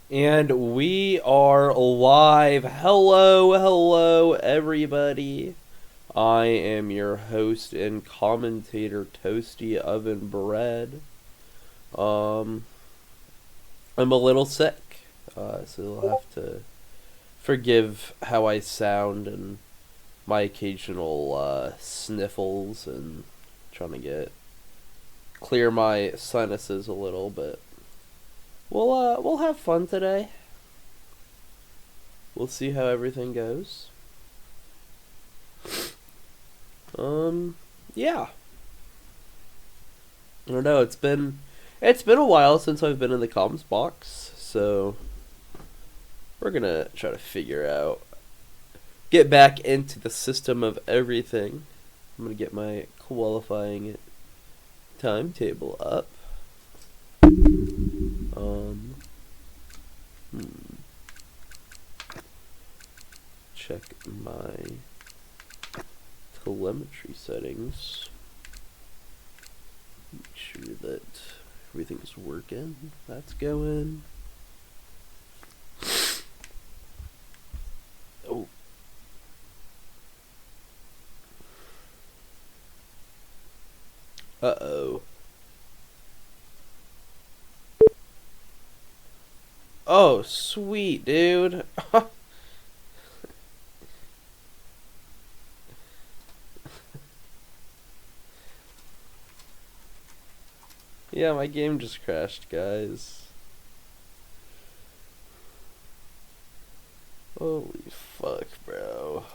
And we are live. Hello, everybody. I am your host and commentator, Toasty Oven Bread. I'm a little sick, so you'll have to forgive how I sound and my occasional sniffles and trying to clear my sinuses a little bit. We'll have fun today. We'll see how everything goes. Yeah. I don't know, it's been a while since I've been in the comms box, so we're gonna try to get back into the system of everything. I'm gonna get my qualifying timetable up. Check my telemetry settings. Make sure that everything's working. That's going. Oh. Uh-oh. Oh, sweet, dude. Yeah, my game just crashed, guys. Holy fuck, bro.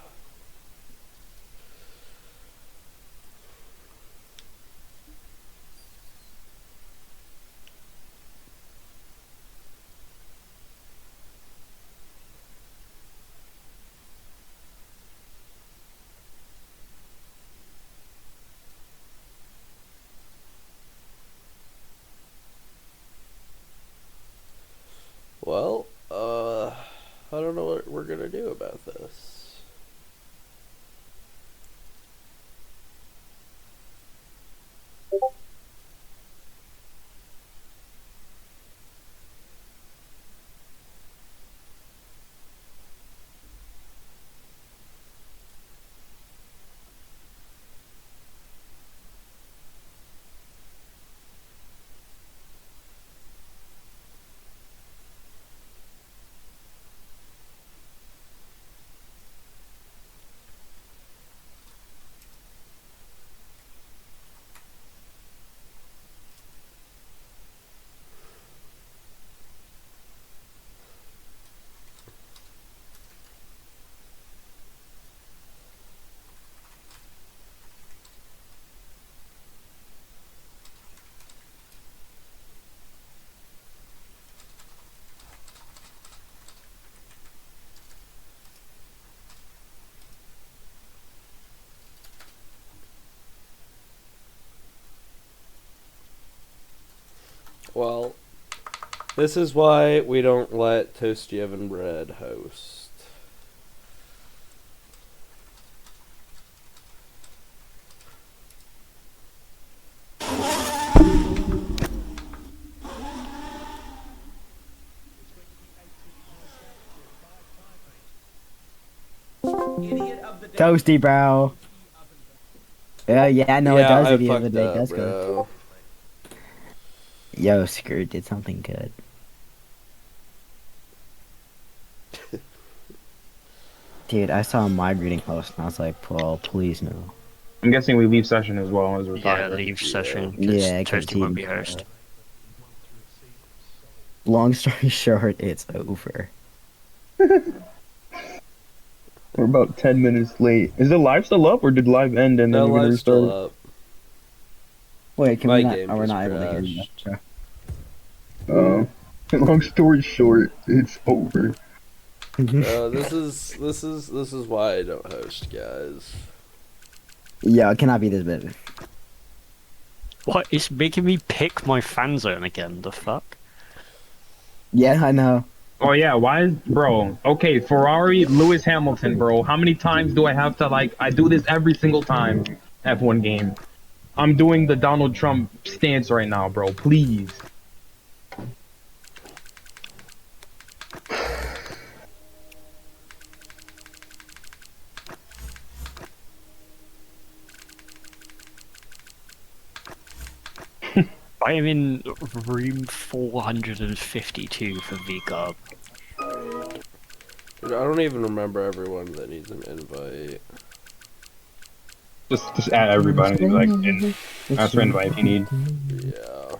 Well, I don't know what we're gonna do about this. Well, this is why we don't let Toasty Oven Bread host. Toasty, bro. Yeah, no, it does. I Idiot of the fucked day. up, That's bro. good. Yo, Skirt did something good. Dude, I saw my greeting post and I was like, "Well, please no." I'm guessing we leave session as well as we're Yeah, tired. leave session because Yeah, because Toasty won't be host. Long story short, it's over. We're about 10 minutes late. Is the live still up or did live end and No, then we're gonna live's restart? still up. Wait, can My we not? game Oh, we're just not able to hear you. crashed. Okay. Long story short, it's over. This is why I don't host, guys. Yeah, it cannot be this bad. What? It's making me pick my fan zone again, the fuck? Yeah, I know. Oh yeah, why is bro? Okay, Ferrari, Lewis Hamilton, bro. How many times do I have to I do this every single time F1 game. I'm doing the Donald Trump stance right now, bro. Please. I am in room 452 for VCOP. Dude, I don't even remember everyone that needs an invite. Just add everybody, like, and ask for invite if you need. Yeah.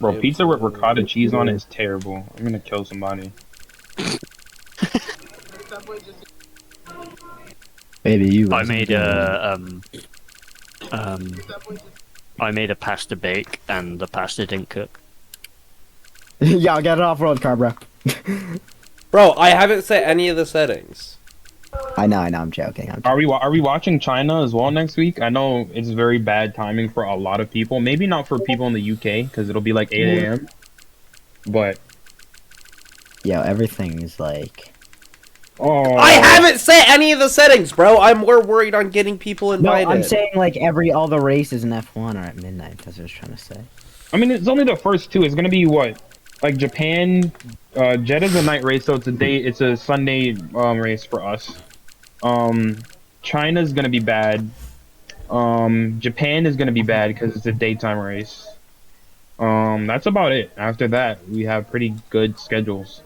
Bro, Spam pizza with to- ricotta cheese on it is terrible. I'm gonna kill somebody. Baby, you. I made I made a pasta bake and the pasta didn't cook. Y'all get it off road car, bro. Bro, I haven't set any of the settings. I know, I'm joking. Are we watching China as well next week? I know it's very bad timing for a lot of people. Maybe not for people in the UK because it'll be like 8 a.m. But Yo, everything's like. oh, I haven't set any of the settings, bro. I'm more worried on getting people No, invited. I'm saying like all the races in F1 are at midnight. That's what I was trying to say. I mean, it's only the first two. It's gonna be what, like Japan, Jeddah's a night race, so it's a Sunday race for us. China's gonna be bad. Japan is gonna be bad because it's a daytime race. That's about it. After that, we have pretty good schedules.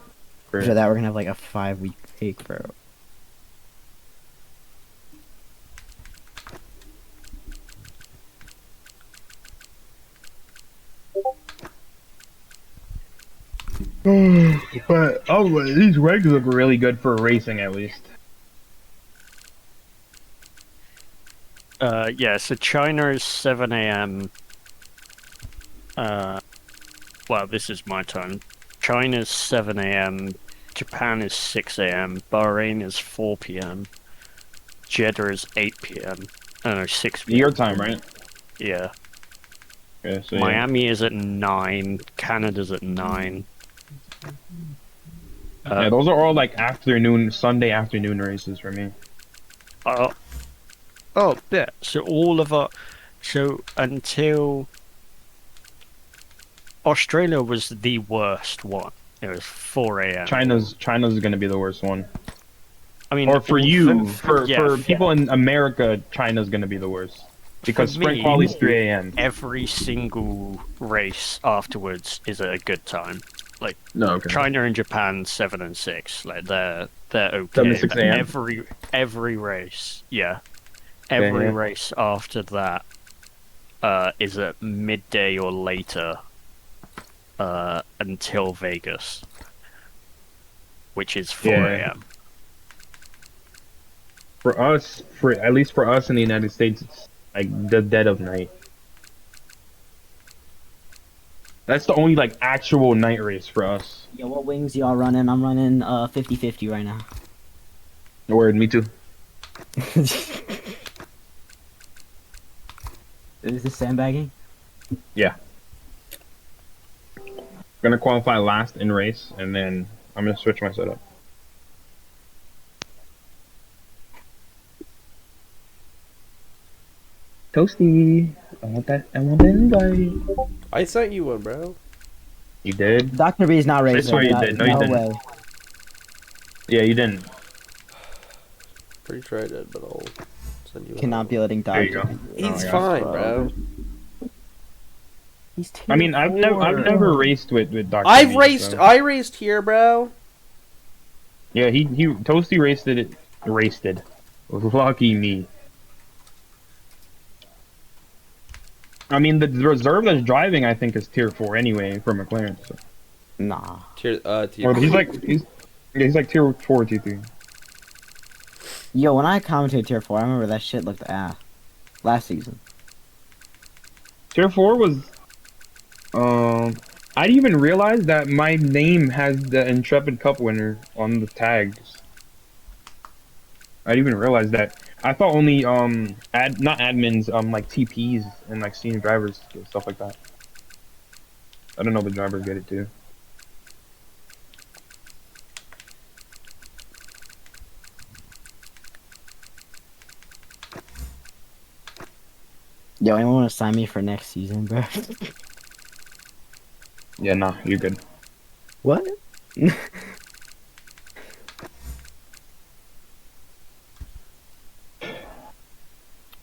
After that, we're gonna have like a 5-week break, bro. But these regs look really good for racing, at least. Yeah, so China is 7 a.m. Well, this is my time. China's 7 a.m. Japan is 6 a.m. Bahrain is 4 p.m. Jeddah is 8 p.m. Oh no, 6 p.m. Your time, right? Yeah. Yeah, so yeah. Miami is at 9. Canada's at 9. Yeah, those are all like Sunday afternoon races for me. Oh, yeah. So all of our... So until... Australia was the worst one. It was 4 a.m. China's gonna be the worst one. I mean, Or for you, for yeah, people in America, China's gonna be the worst. Because For sprint me, quali's 3 a.m. every single race afterwards is a good time. Like No, okay. China and Japan 7 and 6, like they're okay. 7 to 6 but a.m.? every race, yeah, every yeah. race after that is at midday or later until Vegas, which is 4 Yeah. a.m. For us, at least for us in the United States, it's like the dead of night. That's the only like actual night race for us. Yo, what wings y'all running? I'm running 50-50 right now. Word, me too. Is this sandbagging? Yeah. Gonna qualify last in race, and then I'm gonna switch my setup. Toasty, I want that invite. I sent you one, bro. You did? Dr. B is not racing. swear you did. No, you didn't. Way. Yeah, you didn't. Pretty sure I did, but I'll send you. Cannot be letting There you Dr. go. B. He's Oh, yeah. fine, bro. He's I mean, I've never raced with Dr. I've B, raced. so- I raced here, bro. Yeah, he Toasty raced it. Lucky me. I mean, the reserve that's driving, I think, is tier 4 anyway for McLaren. So. Nah. Tier. Or he's like tier 4, tier 3. Yo, when I commented tier 4, I remember that shit looked last season. Tier 4 was. I didn't even realize that my name has the Intrepid Cup winner on the tags. I didn't even realize that. I thought only not admins, like TPs and like senior drivers get stuff like that. I don't know if the drivers get it too. Yo, anyone want to sign me for next season, bro? Yeah, nah, you're good. What?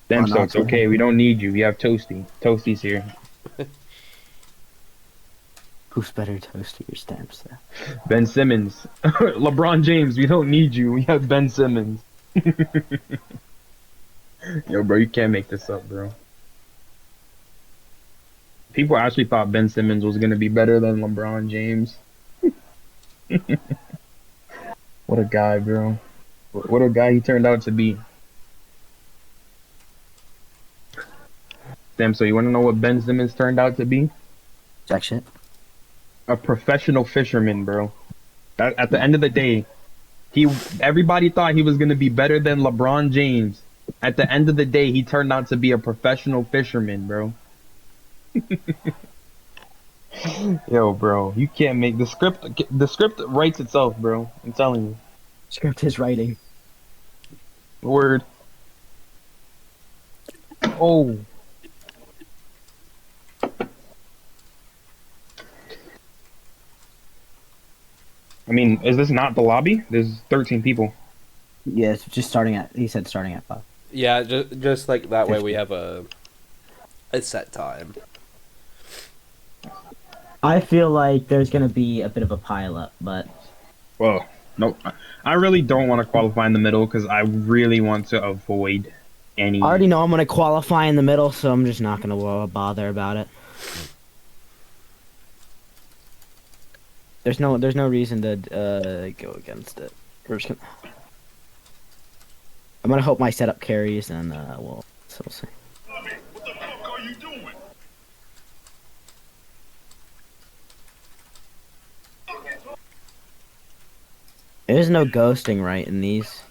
Damn, Damn, Well, so it's not okay. We don't need you. We have Toasty. Toasty's here. Who's better, Toasty or Stamps? Ben Simmons. LeBron James, we don't need you. We have Ben Simmons. Yo, bro, you can't make this up, bro. People actually thought Ben Simmons was going to be better than LeBron James. What a guy, bro. What a guy he turned out to be. Damn, so you want to know what Ben Simmons turned out to be? Jack shit. A professional fisherman, bro. At the end of the day, everybody thought he was going to be better than LeBron James. At the end of the day, he turned out to be a professional fisherman, bro. Yo, bro, you can't make the script. The script writes itself, bro. I'm telling you. Script is writing. Word. Oh. I mean, is this not the lobby? There's 13 people. Yeah, it's just starting at. He said starting at 5. Yeah, just like that way we have a set time. I feel like there's gonna be a bit of a pile up, but Well, no, I really don't want to qualify in the middle because I really want to avoid any. I already know I'm gonna qualify in the middle, so I'm just not gonna bother about it. There's no reason to go against it. I'm gonna hope my setup carries, and we'll see. What the fuck are you doing? There's no ghosting right in these.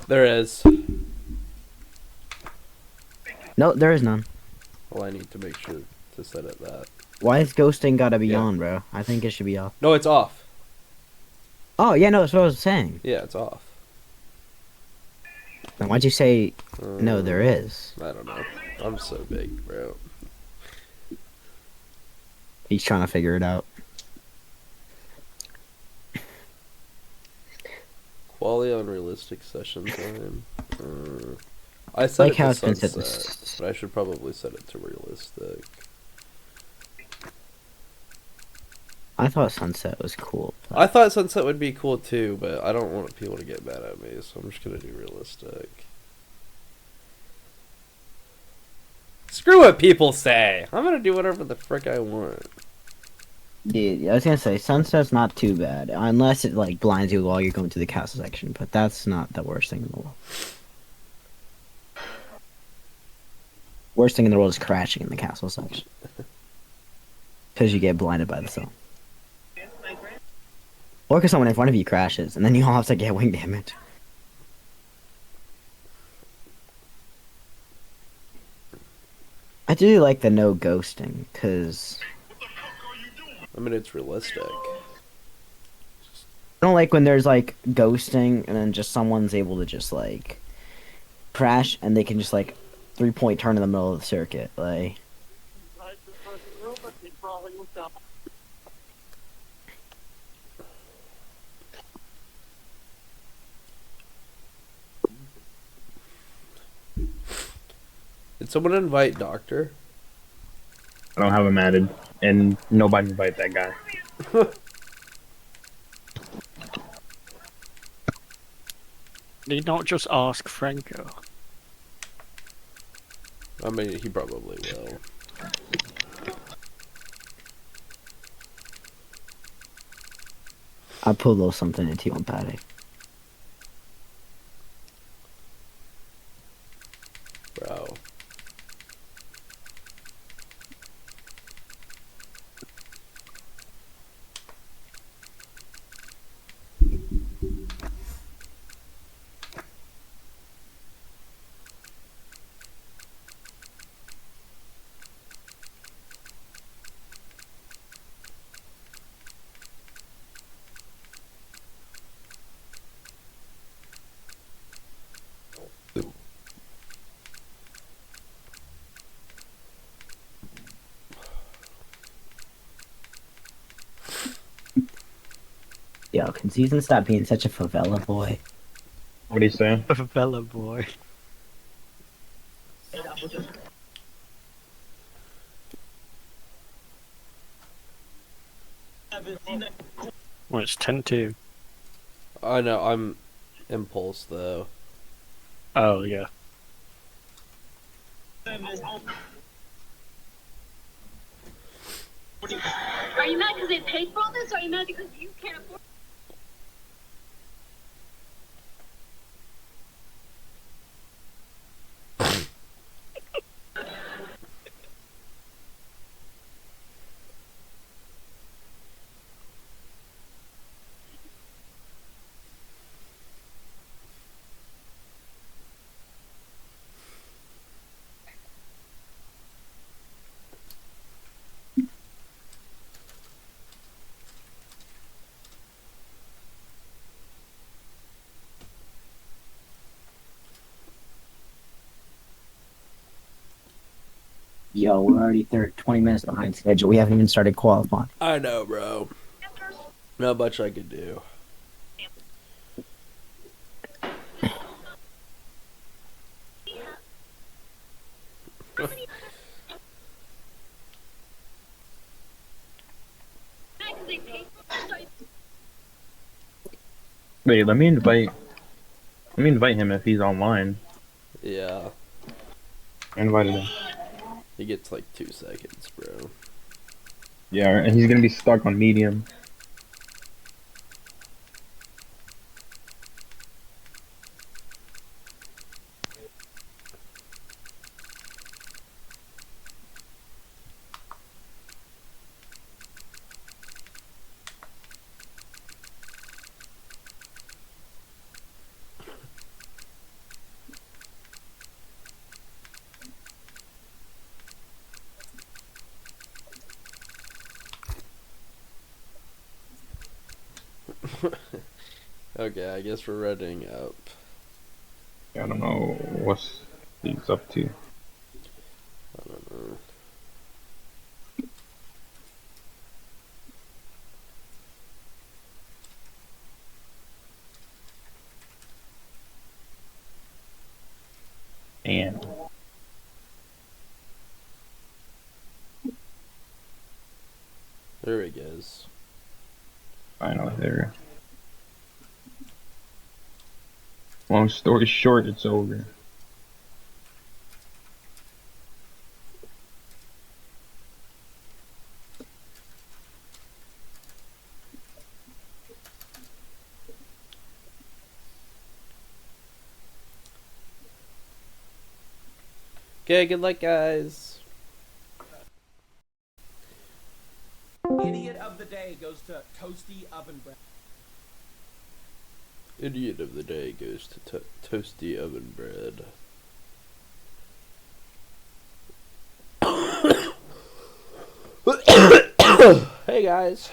There is. No, there is none. Well, I need to make sure to set it that. Why is ghosting gotta be Yeah. on, bro? I think it should be off. No, it's off. Oh, yeah, no, that's what I was saying. Yeah, it's off. Then why'd you say no, there is? I don't know. I'm so big, bro. He's trying to figure it out. Quality unrealistic session time. I set Like it how to it's been set sunset, to but I should probably set it to realistic. I thought sunset was cool. I thought sunset would be cool too, but I don't want people to get mad at me, so I'm just gonna do realistic. Screw what people say! I'm gonna do whatever the frick I want. Yeah, I was gonna say sunset's not too bad, unless it like blinds you while you're going to the castle section. But that's not the worst thing in the world. Worst thing in the world is crashing in the castle section because you get blinded by the sun. Or because someone in front of you crashes, and then you all have to get wing damage. I do like the no ghosting, because I mean, it's realistic. I don't like when there's, like, ghosting, and then just someone's able to just, like, crash, and they can just, like, 3-point turn in the middle of the circuit, like... Did someone invite Doctor? I don't have him added, and nobody invite that guy. Did he not just ask Franco? I mean, he probably will. I put a little something into you on Patty. Bro. Yo, can Season stop being such a favela boy? What are you saying? Favela boy. Well, it's 10-2. I know, I'm impulse though. Oh, yeah. Are you mad because they paid for all this, or are you mad because you can't afford? Yo, we're already 20 minutes behind schedule. We haven't even started qualifying. I know, bro. Not much I could do. Wait, let me invite him if he's online. Yeah, I invited him. he gets like 2 seconds, bro. Yeah, and he's gonna be stuck on medium. Okay, I guess we're running up. I don't know what he's up to. I don't know. And There he goes. finally there. Long story short, it's over. Okay, good luck, guys. Idiot of the day goes to Toasty Oven Bread. Idiot of the day goes to Toasty Oven Bread. Hey, guys.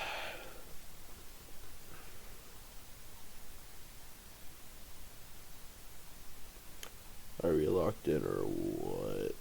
Are we locked in or what?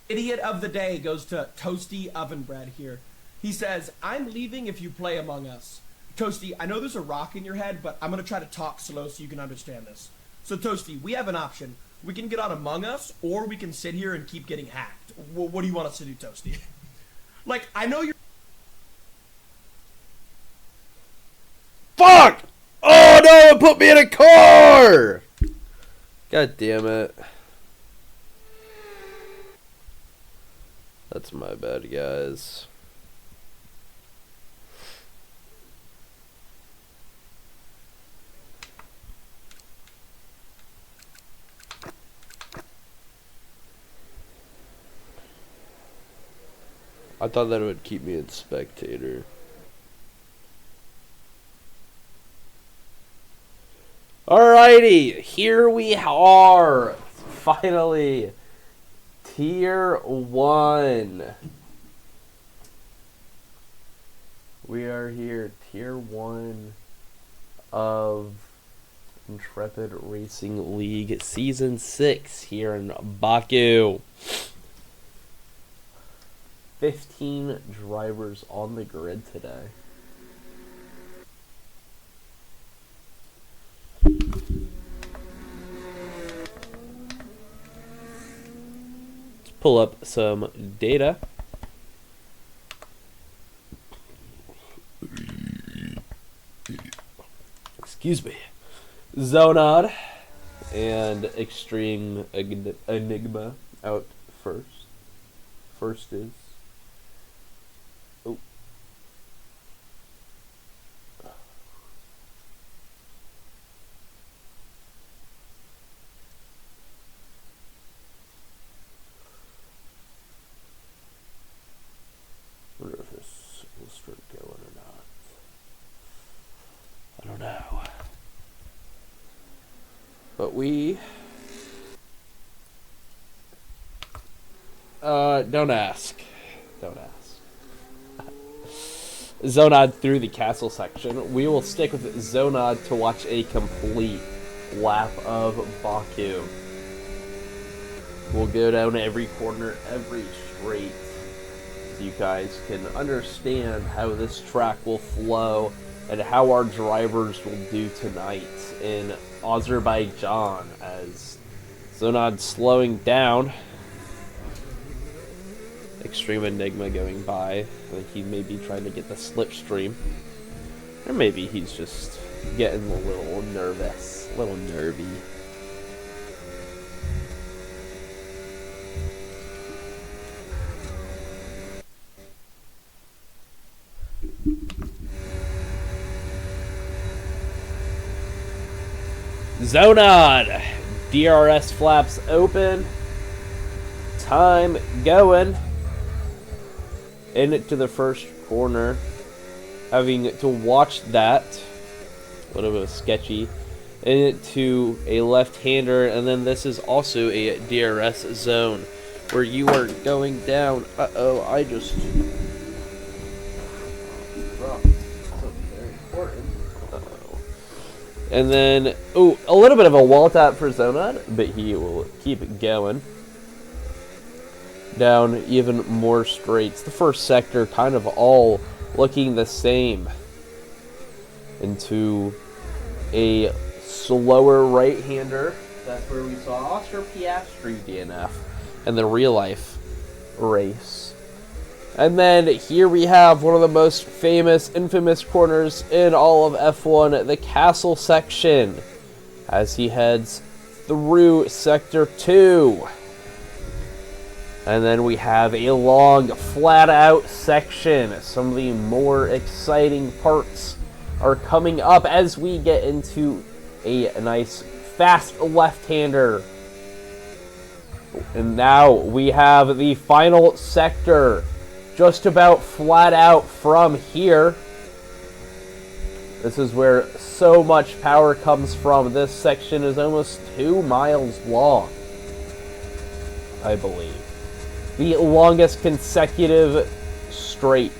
Idiot of the day goes to Toasty Oven Bread here. He says, I'm leaving if you play Among Us. Toasty, I know there's a rock in your head, but I'm going to try to talk slow so you can understand this. So, Toasty, we have an option. We can get on Among Us, or we can sit here and keep getting hacked. What do you want us to do, Toasty? Like, I know you're... Fuck! Oh no, it put me in a car! God damn it. That's my bad, guys. I thought that it would keep me in spectator. Alrighty, here we are. Finally. Tier 1. We are here, Tier 1 of Intrepid Racing League Season 6 here in Baku. 15 drivers on the grid today. Let's pull up some data. Excuse me. Zonad and Extreme Enigma out first. First is... Oh. I wonder if this will start going or not. I don't know. But we... don't ask. Don't ask. Zonad through the castle section. We will stick with Zonad to watch a complete lap of Baku. We'll go down every corner, every straight, so you guys can understand how this track will flow and how our drivers will do tonight in Azerbaijan, as Zonad slowing down. Extreme Enigma going by. I think he may be trying to get the slipstream. Or maybe he's just getting a little nervous. A little nervy. Zonad! DRS flaps open. Time going. Into the first corner. Having to watch that. A little bit of sketchy. Into a left-hander. And then this is also a DRS zone. Where you are going down. Uh-oh, I just... And then, oh, a little bit of a wall tap for Zonad, but he will keep it going. Down even more straights. The first sector kind of all looking the same. Into a slower right-hander. That's where we saw Oscar Piastri DNF in the real-life race. And then here we have one of the most famous, infamous corners in all of F1, the castle section, as he heads through Sector 2. And then we have a long, flat-out section. Some of the more exciting parts are coming up as we get into a nice, fast left-hander. And now we have the final sector. Just about flat out from here. This is where so much power comes from. This section is almost 2 miles long, I believe. The longest consecutive straight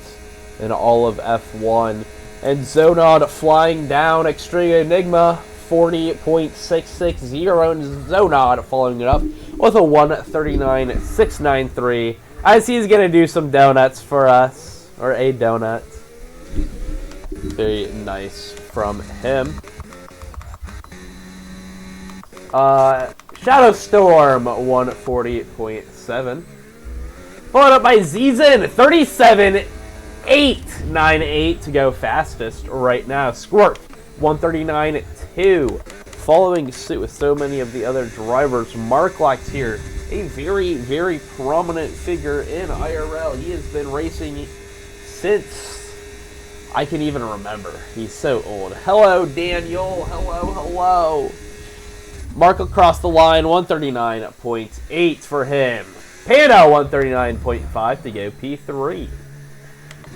in all of F1. And Zonad flying down. Extreme Enigma 40.660. And Zonad following it up with a 1:39.693. As he's going to do some donuts for us. Or a donut. Very nice from him. Shadow Storm 140.7. Followed up by Zizin 37.898 to go fastest right now. Squirt 139.2. Following suit with so many of the other drivers. Marklock's here. A very, very prominent figure in IRL. He has been racing since I can even remember. He's so old. Hello, Daniel. Hello, hello. Mark across the line, 139.8 for him. Panda, 139.5 to go P3.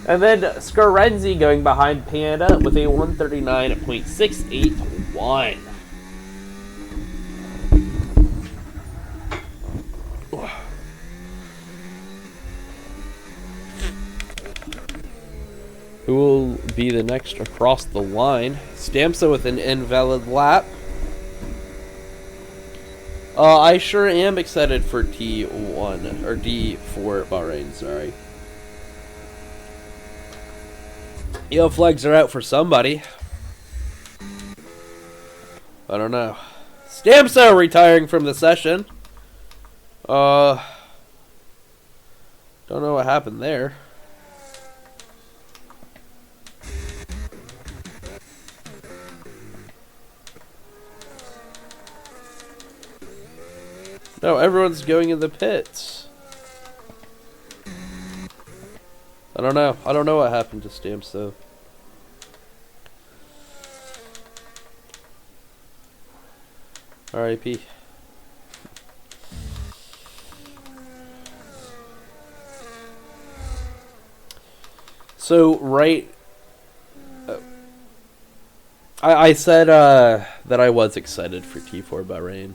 And then Scarenzi going behind Panda with a 139.681. Who will be the next across the line? Stamsa with an invalid lap. I sure am excited for T1 or D4 Bahrain. Sorry. Yellow flags are out for somebody. I don't know. Stamso retiring from the session. Don't know what happened there. No, everyone's going in the pits. I don't know. I don't know what happened to Stamps though. R.I.P. So, right... I said that I was excited for T4 Bahrain.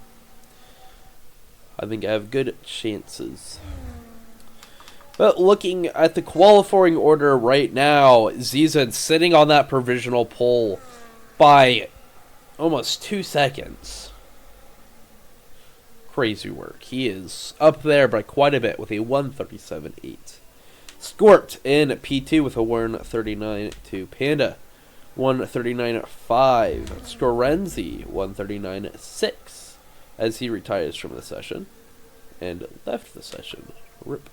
I think I have good chances. But looking at the qualifying order right now, Zizan sitting on that provisional pole by almost 2 seconds. Crazy work. He is up there by quite a bit with a 137.8. Scorped in P2 with a 139.2. Panda, 139.5. Scorenzi, 139.6. As he retires from the session. And left the session. RIP.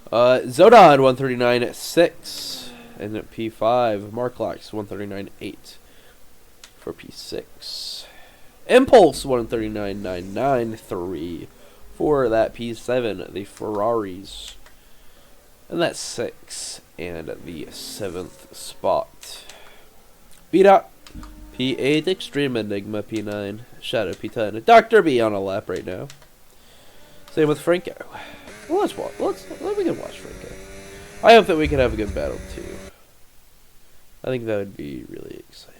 Zodon, 139.6. And at P5, Marklax, 139.8. For P6. Impulse, 139.993. For that P7, the Ferraris. And that's 6. And the 7th spot. Beat up. P8, Extreme Enigma, P9, Shadow, P10. Dr. B on a lap right now. Same with Franco. Well, we can watch Franco. I hope that we can have a good battle too. I think that would be really exciting.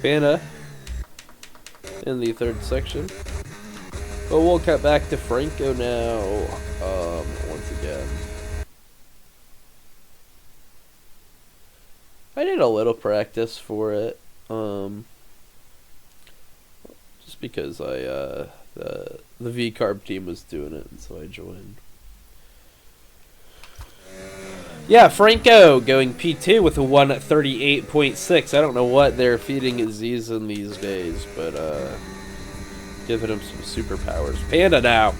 Panda in the 3rd section. But we'll cut back to Franco now, once again. I did a little practice for it, just because the V-Carb team was doing it, and so I joined. Yeah, Franco going P2 with a 138.6. I don't know what they're feeding Aziz in these days, but giving him some superpowers. Panda now.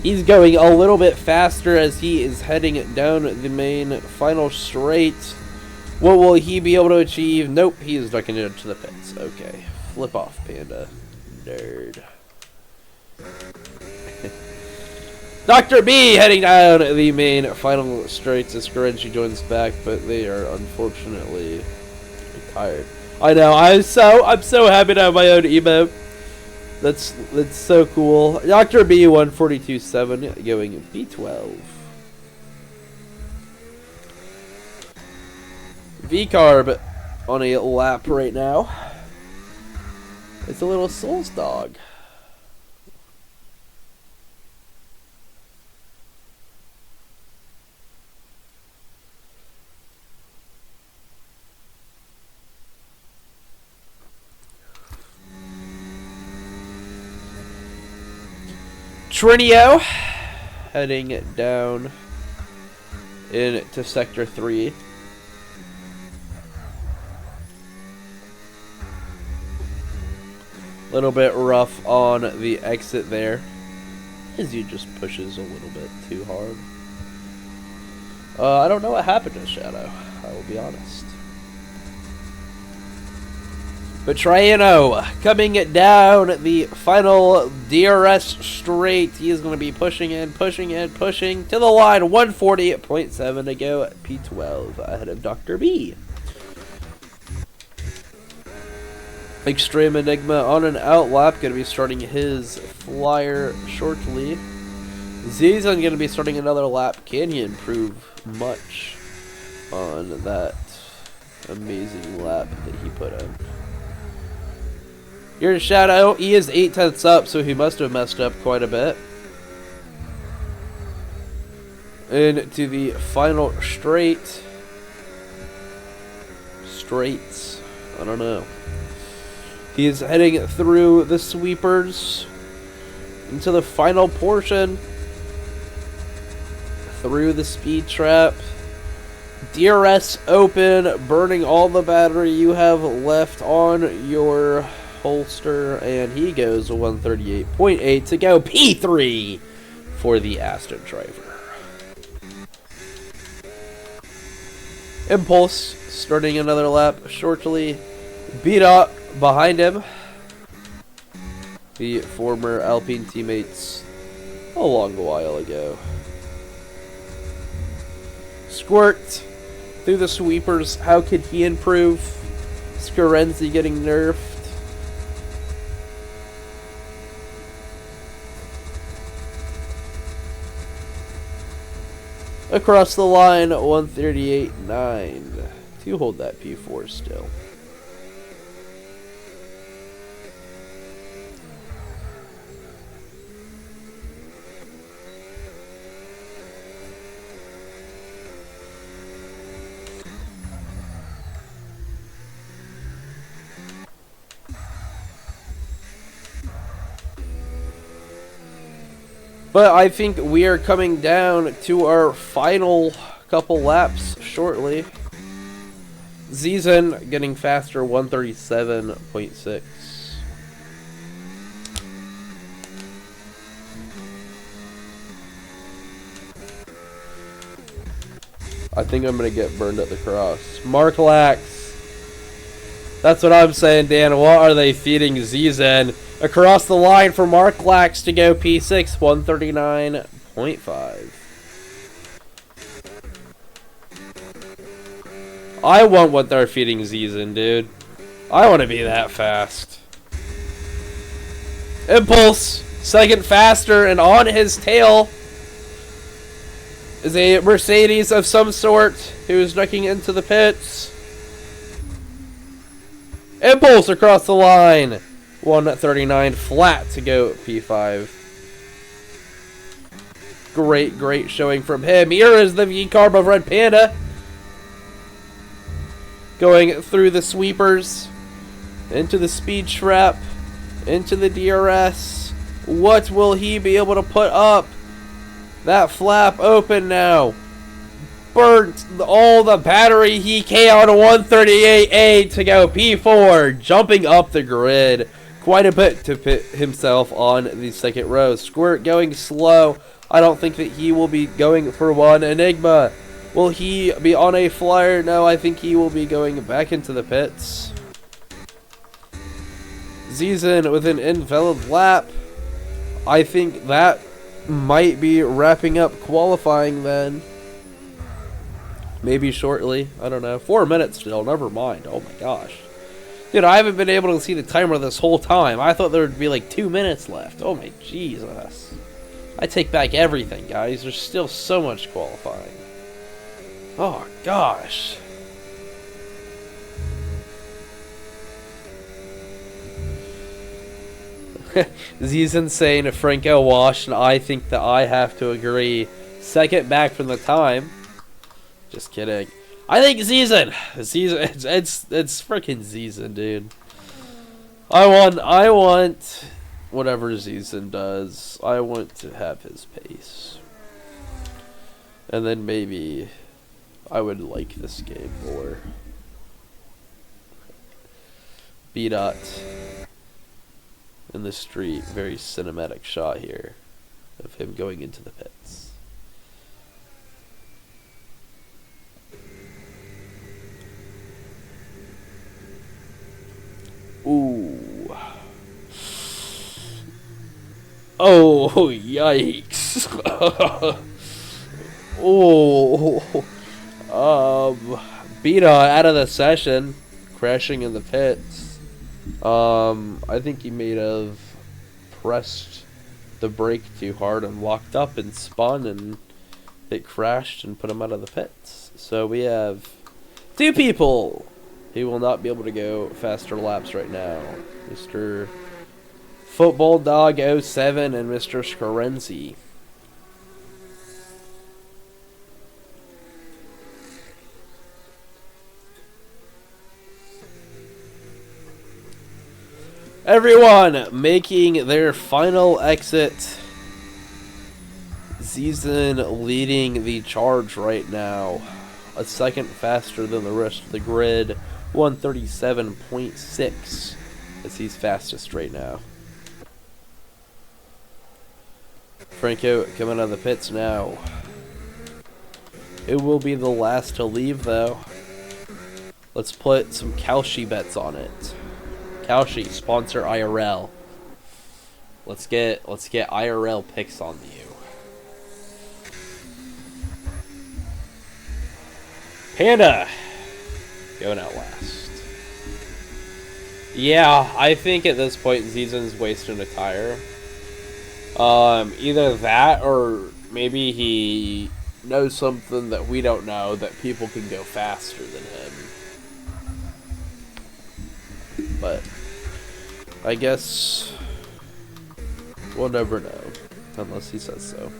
He's going a little bit faster as he is heading down the main final straight. What will he be able to achieve? Nope, he is ducking it into the pits. Okay, flip off, Panda. Nerd. Dr. B heading down the main final straight as Scorenzi joins back, but they are unfortunately retired. I know, I'm so happy to have my own emote. That's so cool. Dr. B 142.7 going B12. V-Carb on a lap right now. It's a little Solz dog. Trinio heading down into Sector 3. Little bit rough on the exit there, as he just pushes a little bit too hard. I don't know what happened to Shadow, I will be honest. But Triano coming down the final DRS straight. He is going to be pushing to the line. 140.7 to go at P12 ahead of Dr. B. Extreme Enigma on an out lap, going to be starting his flyer shortly. Zizan going to be starting another lap. Can he improve much on that amazing lap that he put in. Here's a shout out. He is 8/10 up, so he must have messed up quite a bit. Into the final straights. I don't know. He is heading through the sweepers into the final portion. Through the speed trap. DRS open, burning all the battery you have left on your holster, and he goes 138.8 to go P3 for the Aston driver. Impulse starting another lap shortly. Beat up behind him. The former Alpine teammates a long while ago. Squirt through the sweepers. How could he improve? Scarenzi getting nerfed. Across the line, 138.9 to hold that P4 still. But I think we are coming down to our final couple laps shortly. Zizen getting faster, 137.6. I think I'm going to get burned at the cross. Mark Lax. That's what I'm saying, Dan. What are they feeding Zizen? Across the line for Mark Lax to go P6, 139.5. I want what they're feeding Zizen, dude. I want to be that fast. Impulse, second faster, and on his tail is a Mercedes of some sort who's ducking into the pits. Impulse across the line. 139 flat to go P5. Great showing from him. Here is the V-Carb of Red Panda. Going through the sweepers. Into the speed trap. Into the DRS. What will he be able to put up? That flap open now. Burnt all the battery he can on 138.8 to go P4. Jumping up the grid. Quite a bit to put himself on the second row. Squirt going slow. I don't think that he will be going for one. Enigma. Will he be on a flyer? No, I think he will be going back into the pits. Zizen with an invalid lap. I think that might be wrapping up qualifying then. Maybe shortly. I don't know. 4 minutes still. Never mind. Oh my gosh. Dude, I haven't been able to see the timer this whole time. I thought there would be like 2 minutes left. Oh my Jesus. I take back everything, guys. There's still so much qualifying. Oh gosh. Zizen saying Franco washed, and I think that I have to agree. Second back from the time. Just kidding. I think Zizen, it's freaking Zizen, dude. I want whatever Zizen does. I want to have his pace, and then maybe I would like this game more. B-Dot in the street, very cinematic shot here of him going into the pits. Ooh. Oh, yikes. Beta out of the session, crashing in the pits. I think he may have pressed the brake too hard and locked up and spun, and it crashed and put him out of the pits. So we have Two people. He will not be able to go faster laps right now. Mr. Football Dog 07 and Mr. Scarenzi. Everyone making their final exit. Zizen leading the charge right now. A second faster than the rest of the grid. 137.6 as he's fastest right now. Franco coming out of the pits now. It will be the last to leave though. Let's put some Kalshi bets on it. Kalshi, sponsor IRL. Let's get IRL picks on you. Panda going out last. Yeah, I think at this point Zizen's wasting a tire. Either that or maybe he knows something that we don't know, that people can go faster than him. But I guess we'll never know unless he says so.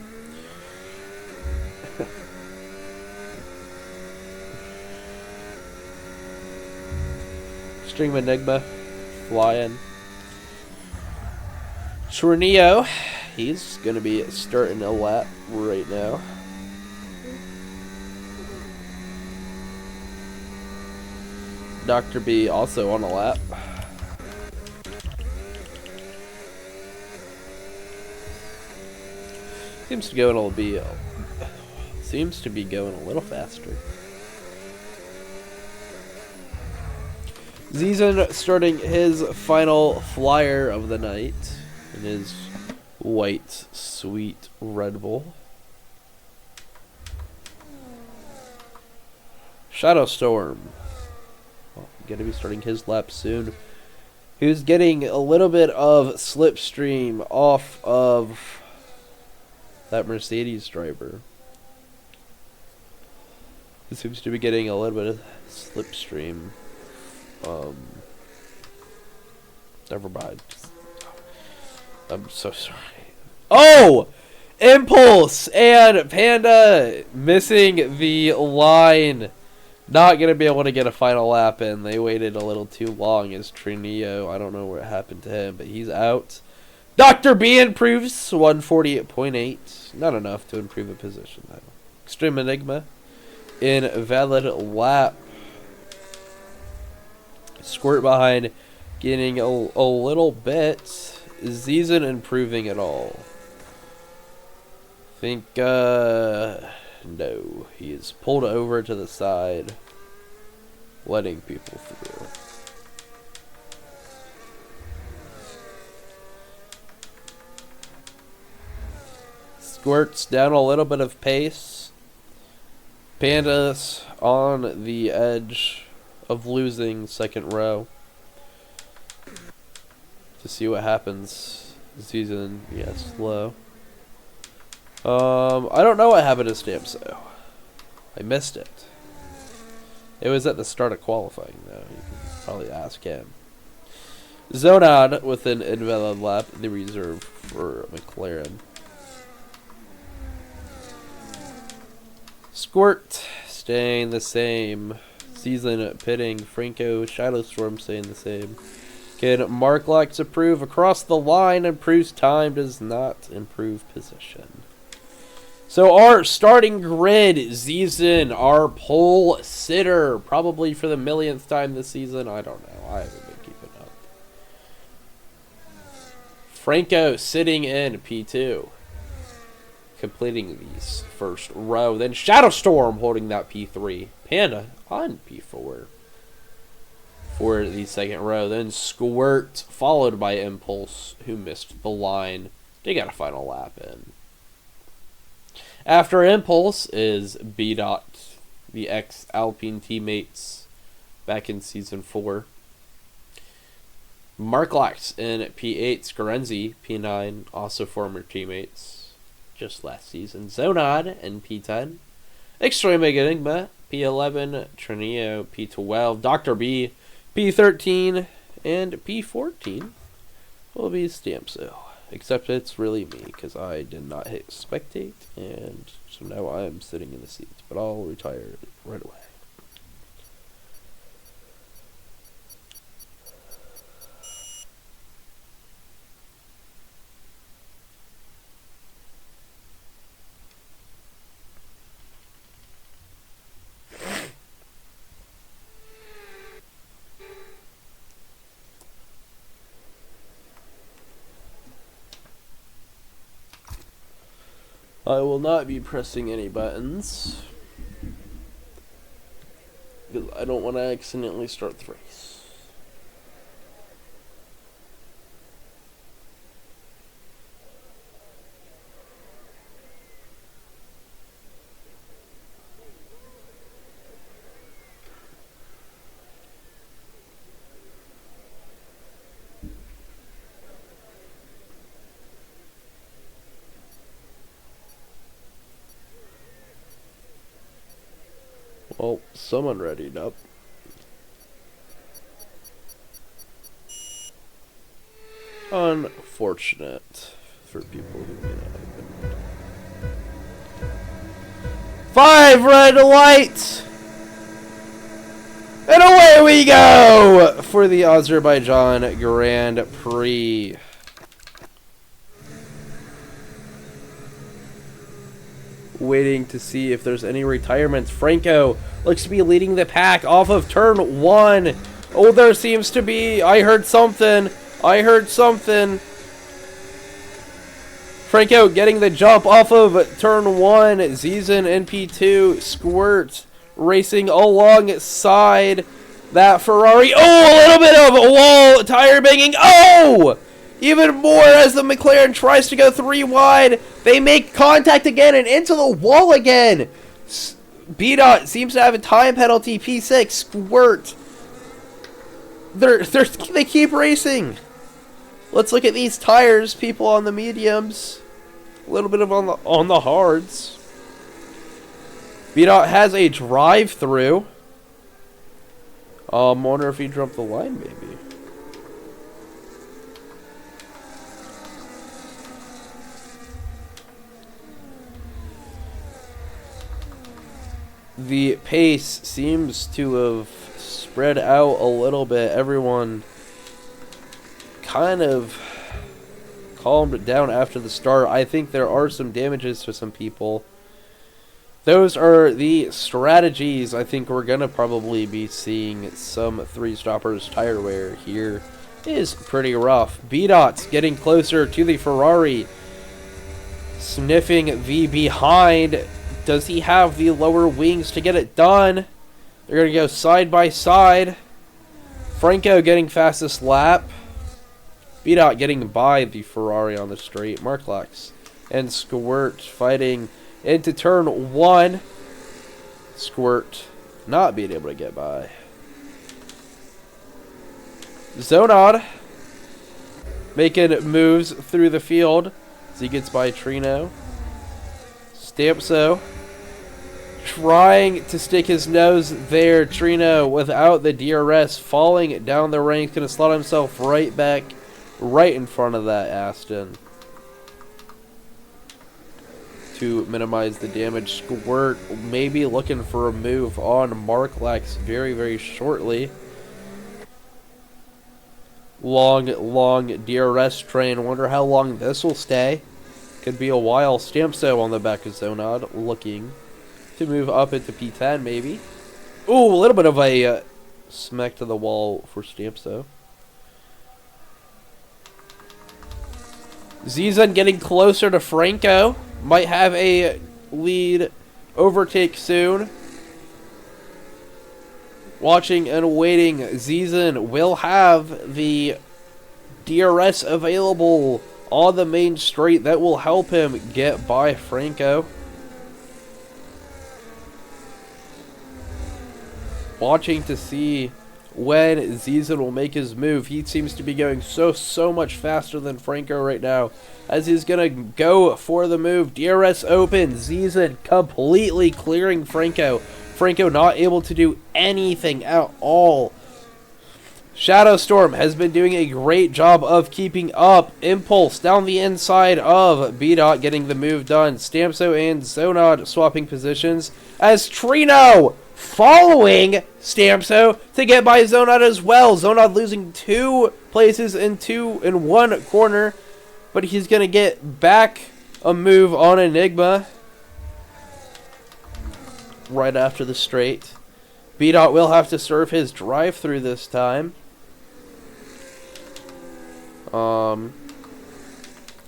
Stream Enigma flying. Chorneo, he's gonna be starting a lap right now. Dr. B also on a lap. Seems to be going a little faster. Zizen starting his final flyer of the night in his white, sweet Red Bull. Shadowstorm. Going to be starting his lap soon. Who's getting a little bit of slipstream off of that Mercedes driver. He seems to be getting a little bit of slipstream. Never mind. I'm so sorry. Oh! Impulse and Panda missing the line. Not going to be able to get a final lap in. They waited a little too long as Trineo. I don't know what happened to him, but he's out. Dr. B improves 148.8. Not enough to improve a position, though. Extreme Enigma. Invalid lap. Squirt behind, getting a little bit. Zizen improving at all? I think, no. He is pulled over to the side, letting people through. Squirt's down a little bit of pace. Panda's on the edge of losing second row. To see what happens. Season, yeah, slow. I don't know what happened to Stamso. I missed it. It was at the start of qualifying, though. You can probably ask him. Zonan with an invalid lap in the reserve for McLaren. Squirt staying the same. Season pitting. Franco Shadowstorm staying the same. Can Marklex improve across the line? Improves time, does not improve position. So our starting grid, Zizen, our pole sitter, probably for the millionth time this season. I don't know. I haven't been keeping up. Franco sitting in P2. Completing these first row. Then Shadowstorm holding that P3. Panda on P4. For the second row. Then Squirt, followed by Impulse, who missed the line. They got a final lap in. After Impulse is B. The ex-Alpine teammates back in Season 4. Marklex in P8. Scarenzi, P9, also former teammates just last season. Zonad in P10. Extreme Enigma, P11, Trinio, P12, Dr. B, P13, and P14 will be Stamso. Except it's really me, because I did not hit spectate, and so now I'm sitting in the seat. But I'll retire right away. I will not be pressing any buttons, because I don't want to accidentally start the race. Well, someone readied up. Unfortunate for people who may not have been. 5 red lights! And away we go for the Azerbaijan Grand Prix. Waiting to see if there's any retirements. Franco looks to be leading the pack off of turn 1. Oh, there seems to be. I heard something. Franco getting the jump off of turn 1. Zizan in P2. Squirt racing alongside that Ferrari. Oh, a little bit of a wall tire banging. Oh! Even more as the McLaren tries to go 3 wide. They make contact again and into the wall again. B-Dot seems to have a time penalty. P6, Squirt. They keep racing. Let's look at these tires, people on the mediums. A little bit of on the hards. B-Dot has a drive-through. I wonder if he jumped the line, maybe. The pace seems to have spread out a little bit. Everyone kind of calmed down after the start. I think there are some damages to some people. Those are the strategies. I think we're going to probably be seeing some 3-stoppers. Tire wear here is pretty rough. B-Dot's getting closer to the Ferrari. Sniffing the behind. Does he have the lower wings to get it done? They're going to go side by side. Franco getting fastest lap. B-Dot getting by the Ferrari on the straight. Marklax and Squirt fighting into turn 1. Squirt not being able to get by. Zonod making moves through the field as he gets by Trino. Stampso trying to stick his nose there. Trino without the DRS falling down the ranks. Going to slot himself right back right in front of that Aston to minimize the damage. Squirt maybe looking for a move on Marklax very, very shortly. Long DRS train. Wonder how long this will stay. Could be a while. Stampso on the back of Zonod looking to move up into P10 maybe. Ooh, a little bit of a smack to the wall for Stampso. Zizan getting closer to Franco. Might have a lead overtake soon. Watching and waiting. Zizan will have the DRS available on the main straight. That will help him get by Franco. Watching to see when Zizan will make his move. He seems to be going so much faster than Franco right now, as he's gonna go for the move. DRS open. Zizan completely clearing Franco. Franco not able to do anything at all. Shadow Storm has been doing a great job of keeping up. Impulse down the inside of B-Dot getting the move done. Stamso and Zonod swapping positions as Trino following Stamso to get by Zonod as well. Zonod losing 2 places in 1 corner, but he's going to get back a move on Enigma right after the straight. B-Dot will have to serve his drive-through this time.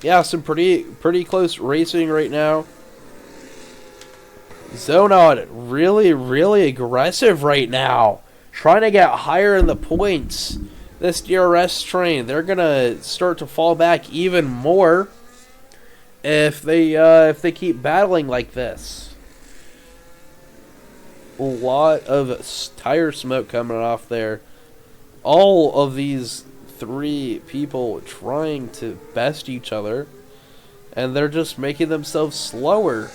Yeah, some pretty close racing right now. Zonod really aggressive right now, trying to get higher in the points. This DRS train, they're gonna start to fall back even more if they keep battling like this. A lot of tire smoke coming off there. All of these 3 people trying to best each other, and they're just making themselves slower.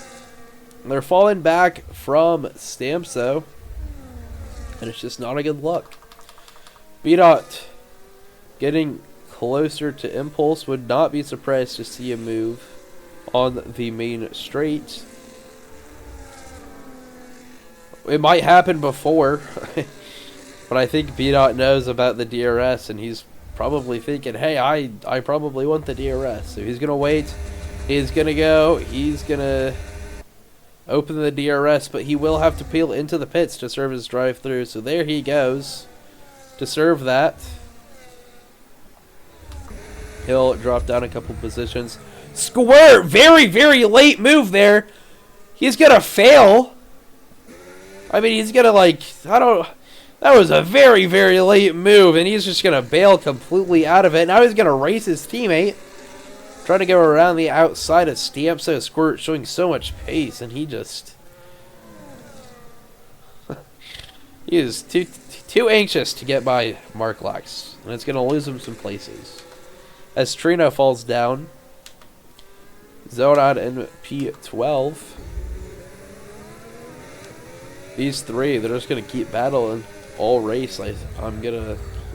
They're falling back from Stamso, and it's just not a good look. B-Dot getting closer to Impulse. Would not be surprised to see a move on the main straight. It might happen before, but I think B-Dot knows about the DRS, and he's probably thinking, hey, I probably want the DRS. So he's going to wait. He's going to go. He's going to open the DRS, but he will have to peel into the pits to serve his drive-through. So there he goes to serve that. He'll drop down a couple positions. Squirt! Very late move there. He's going to fail. I mean, he's going to, that was a very late move, and he's just going to bail completely out of it. Now he's going to race his teammate. Trying to go around the outside of Stamso. Squirt showing so much pace, and he just... he is too anxious to get by Marklax, and it's going to lose him some places. As Trino falls down, Zonod in P12. These 3, they're just going to keep battling all race. I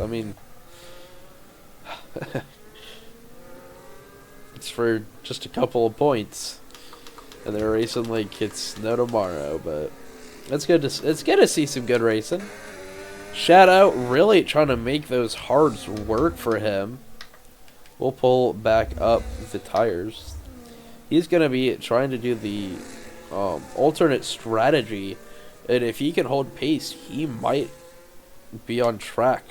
mean... it's for just a couple of points. And they're racing like it's no tomorrow, but it's good to see some good racing. Shadow really trying to make those hards work for him. We'll pull back up the tires. He's going to be trying to do the alternate strategy. And if he can hold pace, he might be on track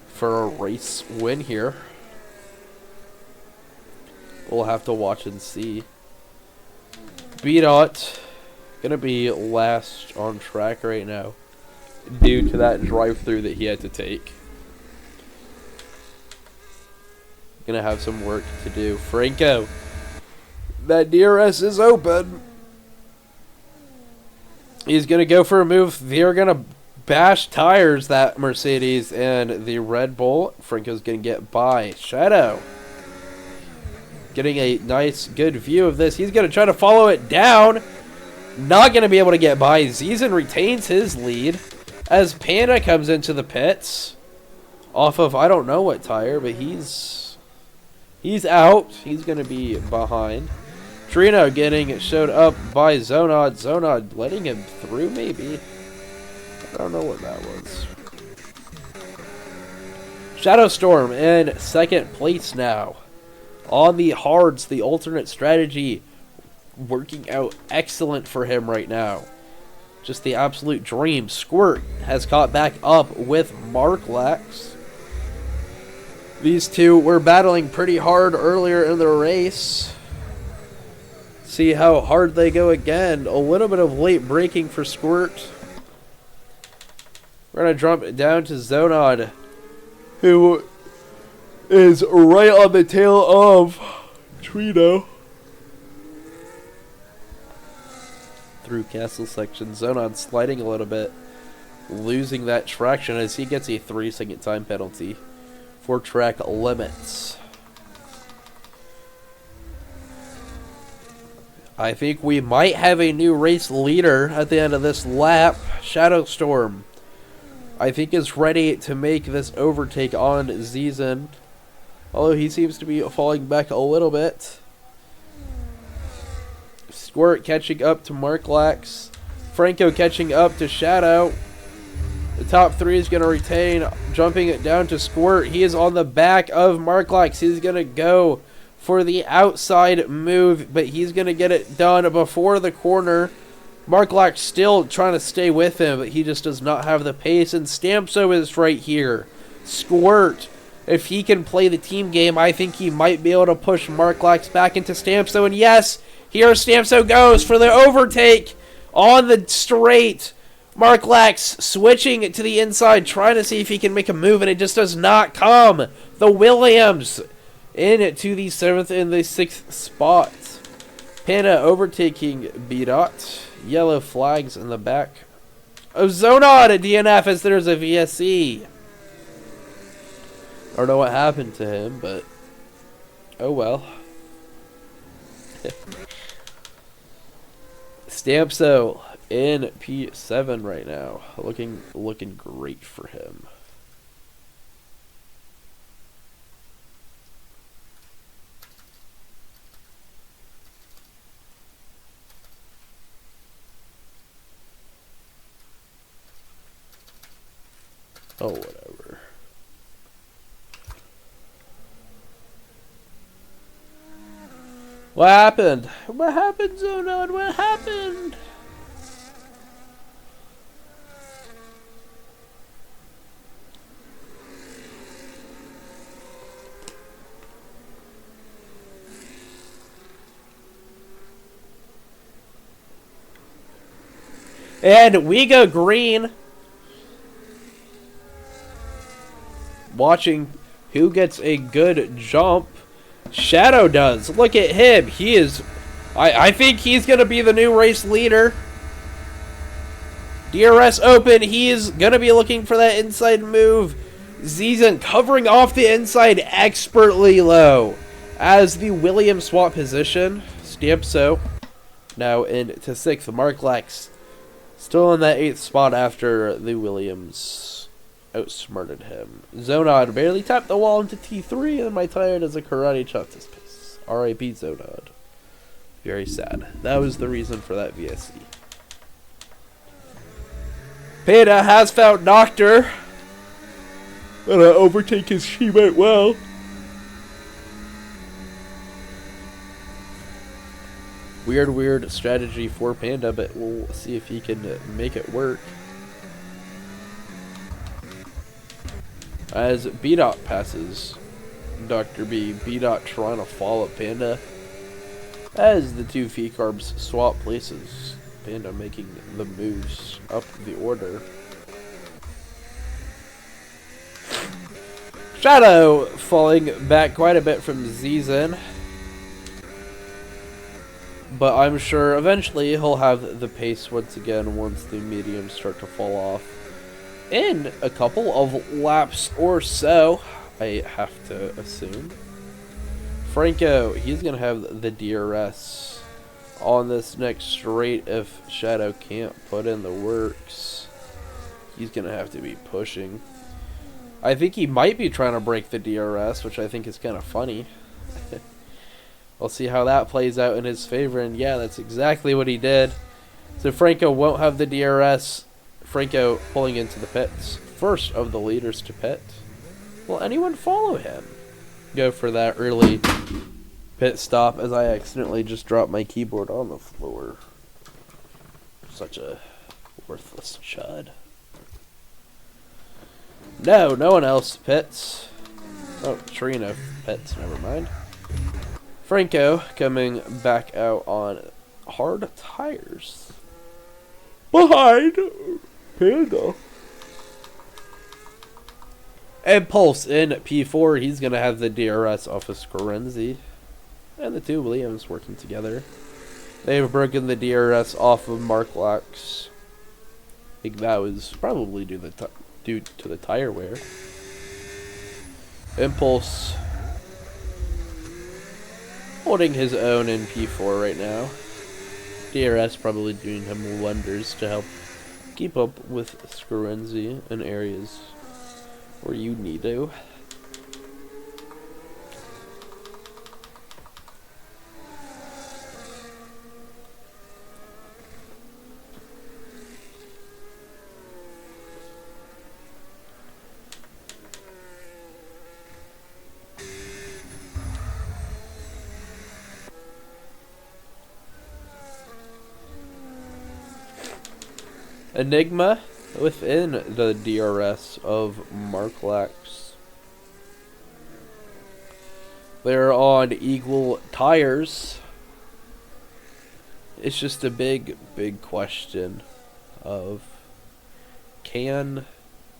for a race win here. We'll have to watch and see. B-Dot gonna be last on track right now due to that drive-through that he had to take. Gonna have some work to do. Franco, that DRS is open. He's gonna go for a move. They're gonna bash tires, that Mercedes and the Red Bull. Franco's gonna get by. Shadow getting a nice, good view of this. He's going to try to follow it down. Not going to be able to get by. Zizan retains his lead as Panda comes into the pits. Off of, I don't know what tire, but he's out. He's going to be behind. Trino getting showed up by Zonod. Zonod letting him through, maybe. I don't know what that was. Shadow Storm in second place now. On the hards, the alternate strategy working out excellent for him right now. Just the absolute dream. Squirt has caught back up with Marklax. These 2 were battling pretty hard earlier in the race. See how hard they go again. A little bit of late braking for Squirt. We're going to drop it down to Zonod, who is right on the tail of Trino. Through castle section. Zonod sliding a little bit. Losing that traction as he gets a 3-second time penalty for track limits. I think we might have a new race leader at the end of this lap. Shadowstorm, I think, is ready to make this overtake on Zizen. Although he seems to be falling back a little bit. Squirt catching up to Marklax. Franco catching up to Shadow. The top three is going to retain. Jumping it down to Squirt. He is on the back of Marklax. He's going to go for the outside move, but he's going to get it done before the corner. Marklax still trying to stay with him, but he just does not have the pace. And Stamso is right here. Squirt, if he can play the team game, I think he might be able to push Marklax back into Stamso. And yes, here Stamso goes for the overtake on the straight. Marklax switching to the inside, trying to see if he can make a move, and it just does not come. The Williams into the 7th and the 6th spot. Panda overtaking B-Dot. Yellow flags in the back of Zonod at DNF as there's a VSC. I don't know what happened to him, but oh well. Stamso in P7 right now. Looking great for him. Oh, whatever. What happened? What happened, Zonod? What happened? And we go green. Watching who gets a good jump. Shadow does. Look at him. He is... I think he's going to be the new race leader. DRS open. He is going to be looking for that inside move. Zizen covering off the inside expertly low. As the Williams swap position. Stamso now into 6th. Marklax still in that 8th spot after the Williams outsmarted him. Zonod barely tapped the wall into T3, and my tire does a karate chop to space. R.I.P. Zonod. Very sad. That was the reason for that VSC. Panda has found Noctur. Gonna overtake his Shemite well. Weird strategy for Panda, but we'll see if he can make it work. As B-Dot passes Dr. B, B-Dot trying to follow Panda. As the two V-Carbs swap places, Panda making the moves up the order. Shadow falling back quite a bit from Zizen. But I'm sure eventually he'll have the pace once again once the mediums start to fall off. In a couple of laps or so, I have to assume. Franco, he's going to have the DRS on this next straight if Shadow can't put in the works. He's going to have to be pushing. I think he might be trying to break the DRS, which I think is kind of funny. We'll see how that plays out in his favor, and yeah, that's exactly what he did. So Franco won't have the DRS. Franco pulling into the pits. First of the leaders to pit. Will anyone follow him? Go for that early pit stop as I accidentally just dropped my keyboard on the floor. Such a worthless chud. No one else pits. Oh, Trina pits, never mind. Franco coming back out on hard tires. Behind Panda. And Pulse in P4. He's going to have the DRS off of Scorenzi. And the two Williams working together. They've broken the DRS off of Marklax. I think that was probably due to the tire wear. Impulse holding his own in P4 right now. DRS probably doing him wonders to help keep up with Scorenzi in areas where you need to. Enigma within the DRS of Marklax. They're on equal tires. It's just a big question of, can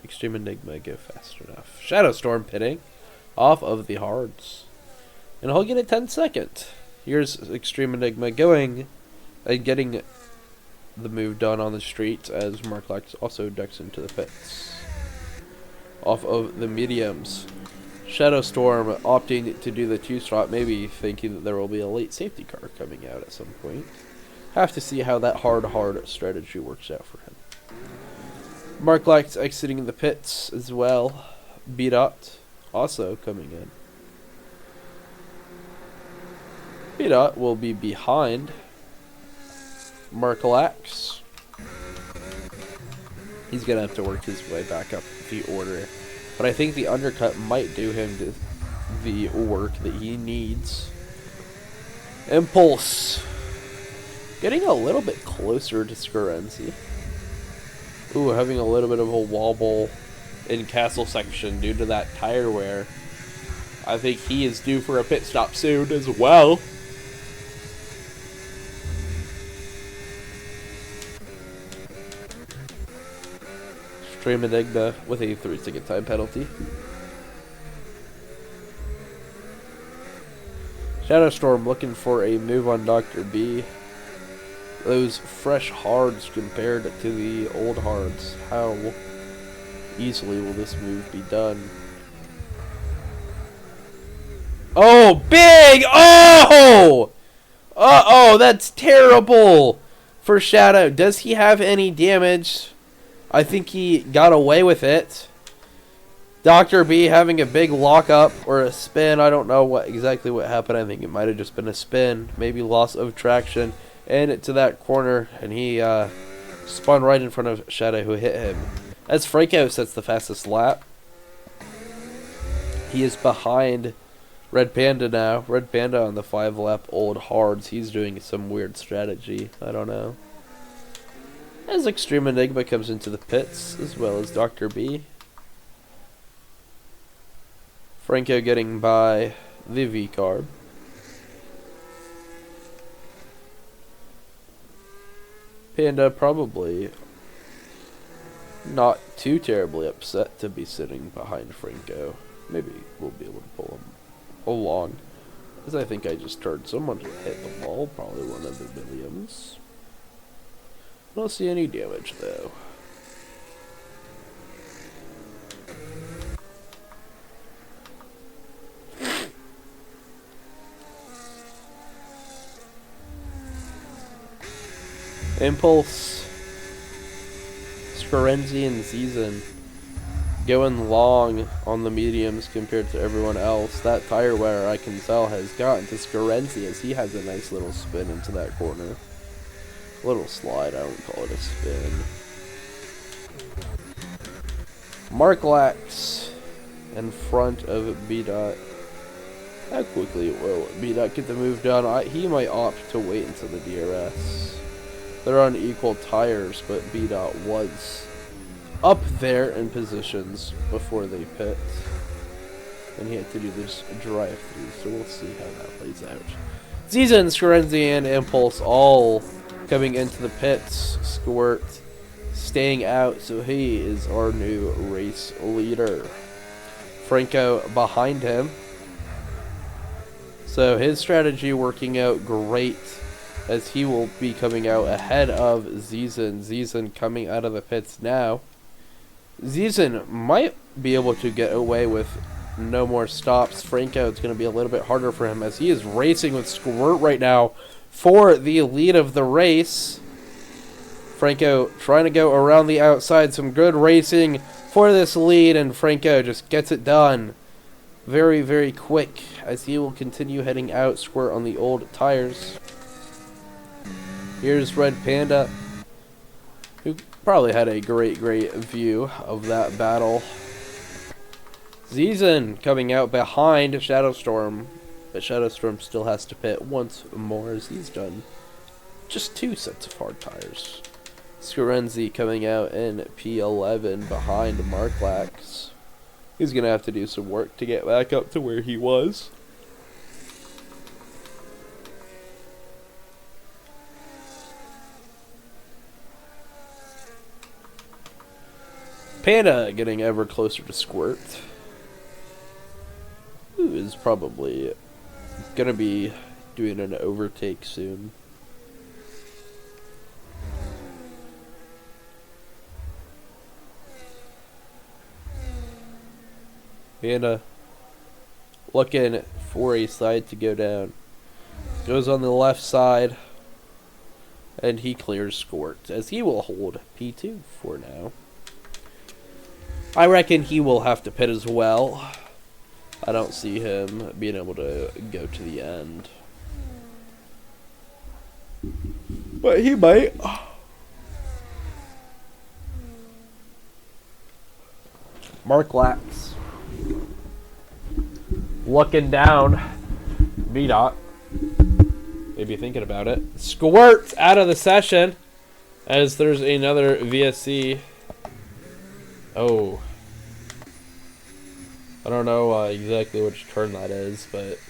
Extreme Enigma go fast enough? Shadow Storm pitting off of the hards. And he'll get a 10-second. Here's Extreme Enigma going and getting the move done on the streets as Marklax also ducks into the pits. Off of the mediums. Shadow Storm opting to do the 2-strop, maybe thinking that there will be a late safety car coming out at some point. Have to see how that hard strategy works out for him. Marklax exiting the pits as well. B-Dot also coming in. B-Dot will be behind Marklax. He's gonna have to work his way back up the order, but I think the undercut might do him the work that he needs. Impulse getting a little bit closer to Scorenzi. Ooh, having a little bit of a wobble in Castle section due to that tire wear. I think he is due for a pit stop soon as well. Extreme Enigma with a 3-second time penalty. Shadow Storm looking for a move on Dr. B. Those fresh hards compared to the old hards. How easily will this move be done? Oh, big! Oh! Uh-oh, that's terrible for Shadow. Does he have any damage? I think he got away with it. Dr. B having a big lockup or a spin. I don't know exactly what happened. I think it might have just been a spin. Maybe loss of traction. And to that corner. And he spun right in front of Shadow, who hit him. As Franco sets the fastest lap. He is behind Red Panda now. Red Panda on the 5-lap old hards. He's doing some weird strategy. I don't know. As Extreme Enigma comes into the pits, as well as Dr. B. Franco getting by the V-carb. Panda probably not too terribly upset to be sitting behind Franco. Maybe we'll be able to pull him along. As I think I just heard someone hit the ball, probably one of the Williams. I don't see any damage though. Impulse, Scorenzi, and Season going long on the mediums compared to everyone else. That tire wear, I can tell, has gotten to Scorenzi as he has a nice little spin into that corner. Little slide, I wouldn't call it a spin. Marklax in front of B-Dot. How quickly will B-Dot get the move done? He might opt to wait until the DRS. They're on equal tires, but B-Dot was up there in positions before they pit. And he had to do this drive-through, so we'll see how that plays out. Season, Scorenzi, and Impulse all coming into the pits. Squirt staying out, so he is our new race leader. Franco behind him. So his strategy working out great, as he will be coming out ahead of Zizan. Zizan coming out of the pits now. Zizan might be able to get away with no more stops. Franco, it's going to be a little bit harder for him as he is racing with Squirt right now for the lead of the race. Franco trying to go around the outside. Some good racing for this lead, and Franco just gets it done very, very quick as he will continue heading out, squirt on the old tires. Here's Red Panda, who probably had a great view of that battle. Zizen coming out behind Shadowstorm, but Shadowstorm still has to pit once more as he's done just 2 sets of hard tires. Scorenzi coming out in P11 behind Marklax. He's going to have to do some work to get back up to where he was. Panda getting ever closer to Squirt, who is probably going to be doing an overtake soon. Panda looking for a side to go down. Goes on the left side, and he clears Squirt, as he will hold P2 for now. I reckon he will have to pit as well. I don't see him being able to go to the end, but he might. Mark Lax looking down. VDOT. Maybe thinking about it. Squirt out of the session as there's another VSC. Oh. I don't know exactly which turn that is, but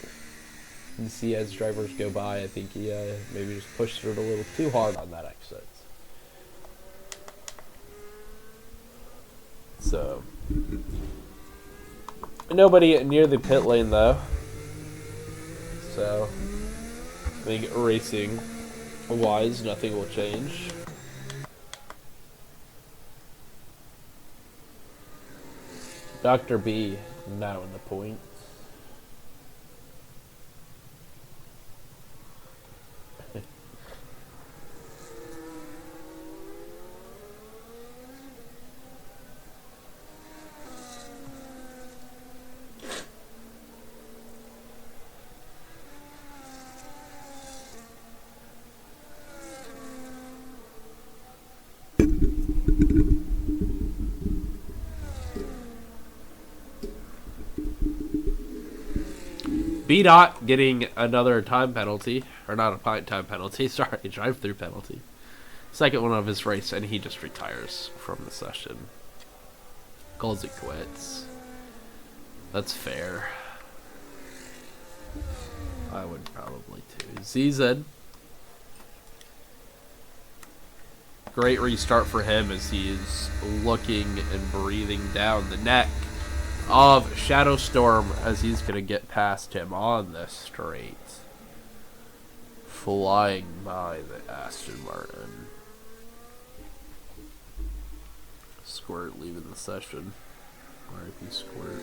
you see as drivers go by, I think he maybe just pushed it a little too hard on that exit. So, nobody near the pit lane though. So, I think racing wise, nothing will change. Dr. B now in the points. BDOT getting another time penalty, or not a time penalty, sorry, drive-through penalty. Second one of his race, and he just retires from the session. Calls it quits. That's fair. I would probably too. ZZ. Great restart for him as he is looking and breathing down the neck of Shadowstorm as he's going to get past him on the straight. Flying by the Aston Martin. Squirt leaving the session. R.I.P. Squirt.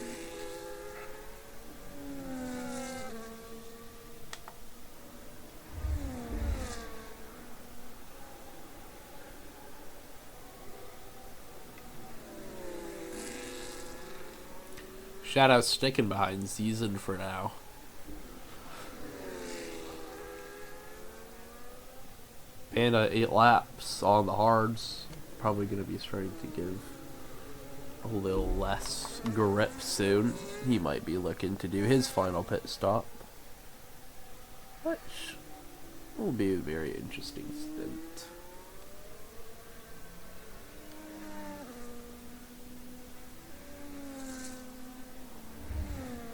Shadow sticking behind Season for now. Panda 8 laps on the hards. Probably going to be starting to give a little less grip soon. He might be looking to do his final pit stop, which will be a very interesting stint.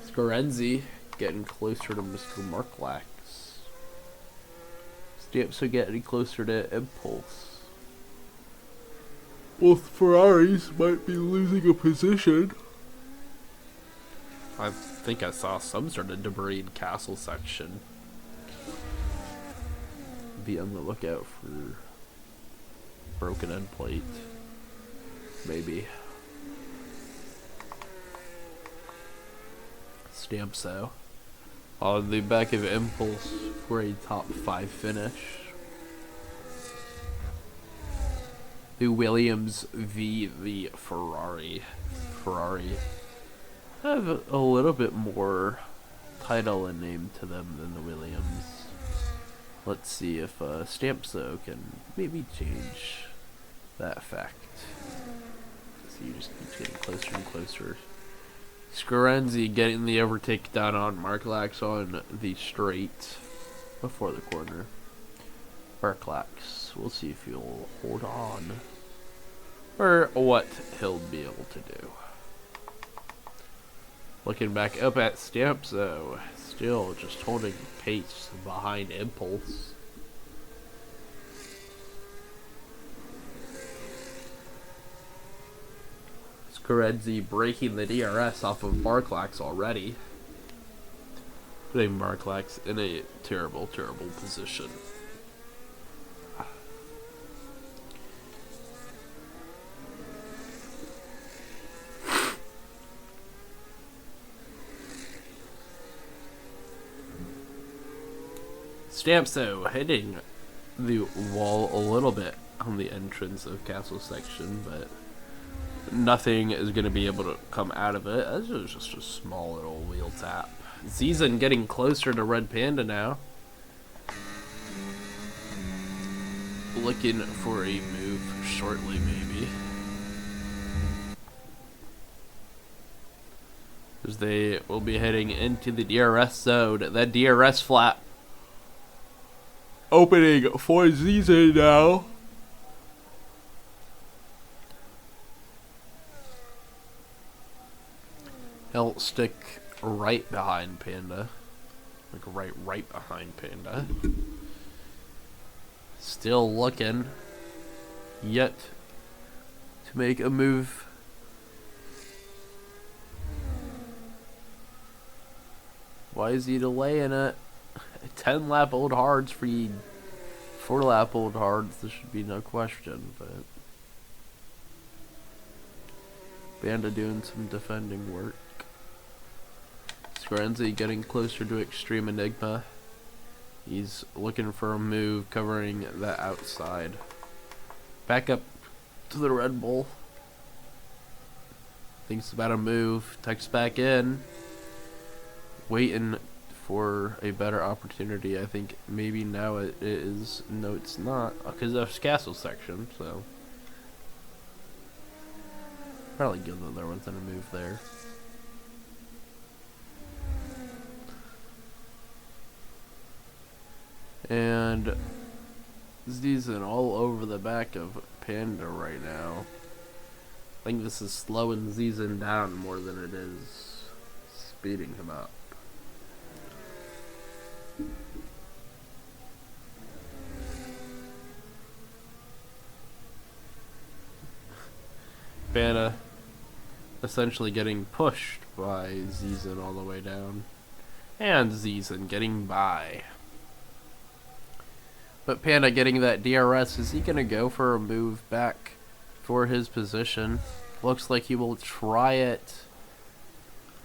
Scorenzi getting closer to Mr. Marklax. Stamps are getting closer to Impulse. Both Ferraris might be losing a position. I think I saw some sort of debris in Castle section. Be on the lookout for broken end plate. Maybe. Stamps though. On the back of Impulse for a top 5 finish. The Williams v the Ferrari. Ferrari have a little bit more title and name to them than the Williams. Let's see if Stampso can maybe change that fact. So you just keep getting closer and closer. Scorenzi getting the overtake down on Marklax on the straight before the corner. Marklax, we'll see if he'll hold on. Or what he'll be able to do. Looking back up at Stampso, still just holding pace behind Impulse. Scorenzi breaking the DRS off of Marklax already. Putting Marklax in a terrible, terrible position. Stampso hitting the wall a little bit on the entrance of Castle section, but nothing is going to be able to come out of it. This is just a small little wheel tap. Zizan getting closer to Red Panda now. Looking for a move shortly, maybe. As they will be heading into the DRS zone. That DRS flap opening for Zizan now. He'll stick right behind Panda. Like right behind Panda. Still looking. Yet to make a move. Why is he delaying it? 10 lap old hards for you. 4 lap old hards. There should be no question, but Panda doing some defending work. Scorenzi getting closer to Extreme Enigma. He's looking for a move covering that outside. Back up to the Red Bull. Thinks about a move. Tucks back in. Waiting for a better opportunity. I think maybe now it is. No, it's not. Because there's Castle section, so probably good that there wasn't a move there. And Zizan all over the back of Panda right now. I think this is slowing Zizan down more than it is speeding him up. Panda essentially getting pushed by Zizan all the way down. And Zizan getting by. But Panda getting that DRS, is he going to go for a move back for his position? Looks like he will try it.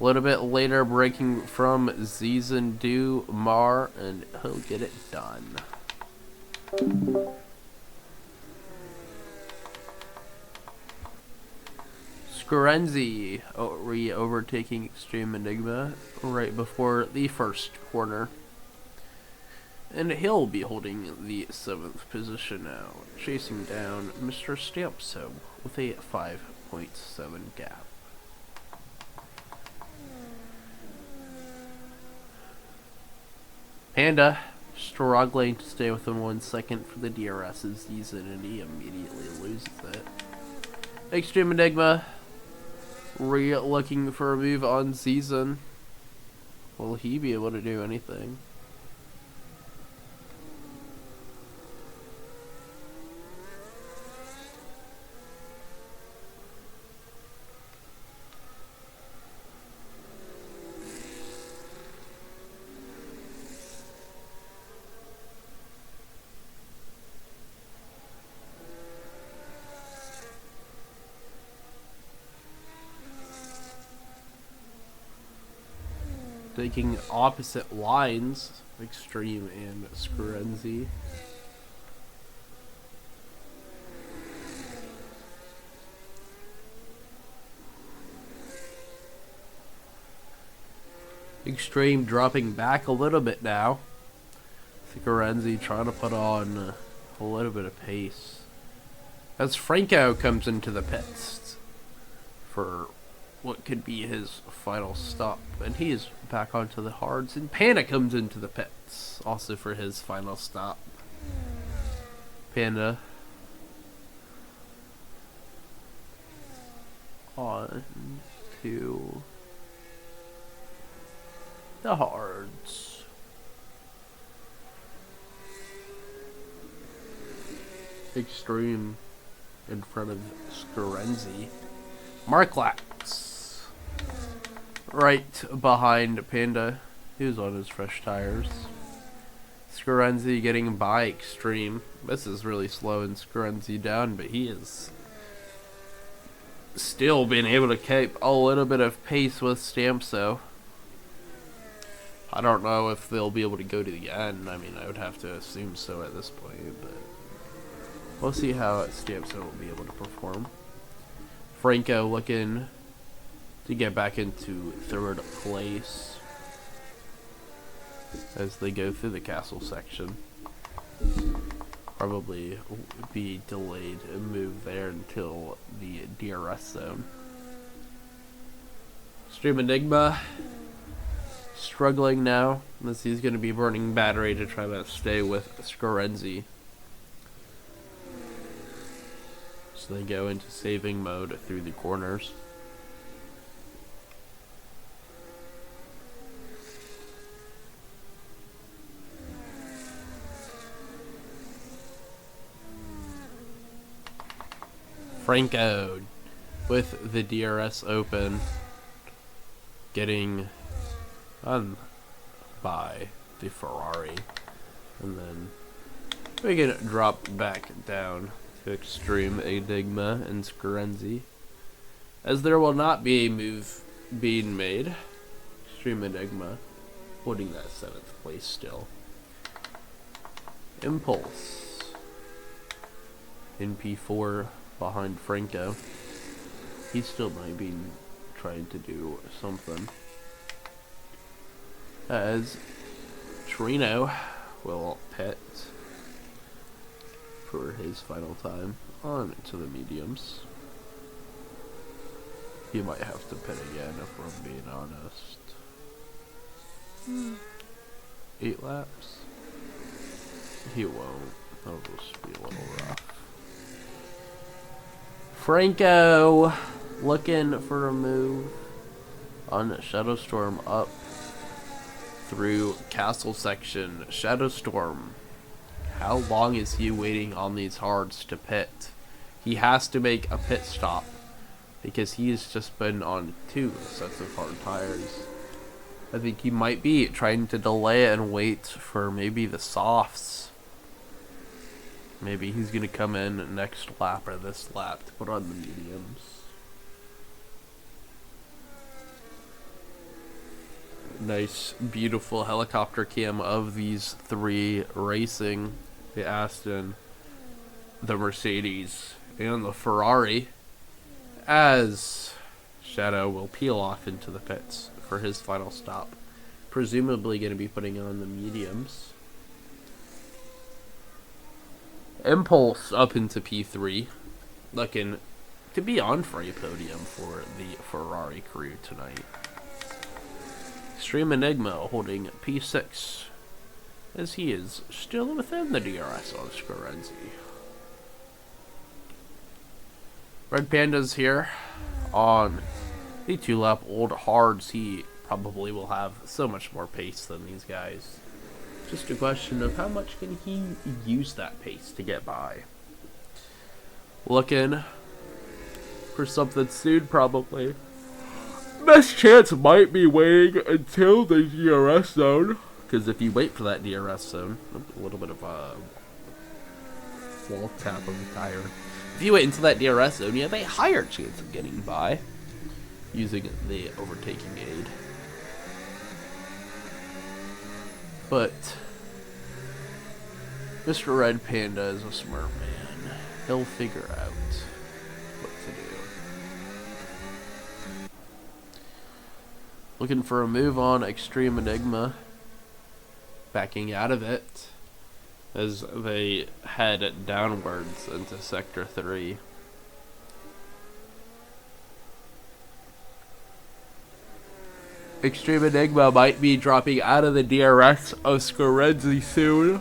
A little bit later, breaking from Zizan Du Mar, and he'll get it done. Scorenzi overtaking Extreme Enigma right before the first corner. And he'll be holding the 7th position now, chasing down Mr. Stampso with a 5.7 gap. Panda struggling to stay within 1 second for the DRS's season, and he immediately loses it. Extreme Enigma looking for a move on season. Will he be able to do anything? taking opposite lines, Extreme and Scarenzi. Extreme dropping back a little bit now. Scarenzi trying to put on a little bit of pace. As Franco comes into the pits for what could be his final stop. And he is back onto the hards. And Panda comes into the pits also for his final stop. Panda on to the hards. Extreme in front of Scarenzi. Marklax right behind Panda, who's on his fresh tires. Scarenzi getting by Extreme. This is really slowing Scarenzi down, but he is still being able to keep a little bit of pace with Stamso. I don't know if they'll be able to go to the end. I mean, I would have to assume so at this point, but we'll see how Stamso will be able to perform. Franco looking to get back into third place as they go through the castle section. Probably be delayed and move there until the DRS zone. Stream Enigma struggling now, as he's going to be burning battery to try to stay with Scarenzi. So they go into saving mode through the corners. Franco with the DRS open, getting on by the Ferrari, and then we can drop back down to Extreme Enigma and Scarenzi, as there will not be a move being made. Extreme Enigma holding that 7th place still. Impulse in P4 behind Franco. He still might be trying to do something, as Trino will pit for his final time on to the mediums. He might have to pit again if we're being honest. 8 laps? He won't. That'll just be a little rough. Franco looking for a move on Shadowstorm up through castle section. Shadowstorm, how long is he waiting on these hards to pit? He has to make a pit stop because he's just been on 2 sets of hard tires. I think he might be trying to delay and wait for maybe the softs. Maybe he's going to come in next lap or this lap to put on the mediums. Nice, beautiful helicopter cam of these 3 racing. The Aston, the Mercedes, and the Ferrari. As Shadow will peel off into the pits for his final stop. Presumably going to be putting on the mediums. Impulse up into P3, looking to be on for a podium for the Ferrari crew tonight. Extreme Enigma holding P6, as he is still within the DRS on Scarenzi. Red Panda's here on the 2-lap old hards. He probably will have so much more pace than these guys. Just a question of how much can he use that pace to get by. Looking for something soon, probably. Best chance might be waiting until the DRS zone, because if you wait for that DRS zone, a little bit of a wall tap of the tire. If you wait until that DRS zone, you have a higher chance of getting by using the overtaking aid. But Mr. Red Panda is a smart man. He'll figure out what to do. Looking for a move on Extreme Enigma. Backing out of it as they head downwards into Sector 3. Extreme Enigma might be dropping out of the DRS of Scorenzi soon.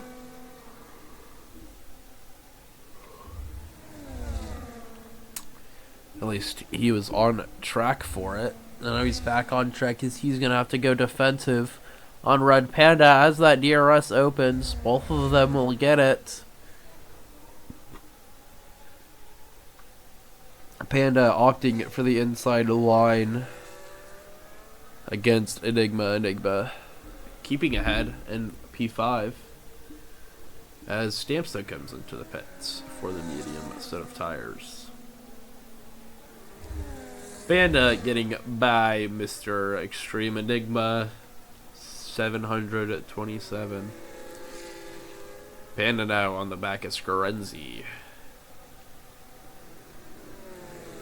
At least he was on track for it. And now he's back on track because he's going to have to go defensive on Red Panda. As that DRS opens, both of them will get it. Panda opting for the inside line against Enigma. Enigma keeping ahead in P5 as Stampster comes into the pits for the medium set of tires. Panda getting by Mr. Extreme Enigma 727. Panda now on the back of Scorenzi.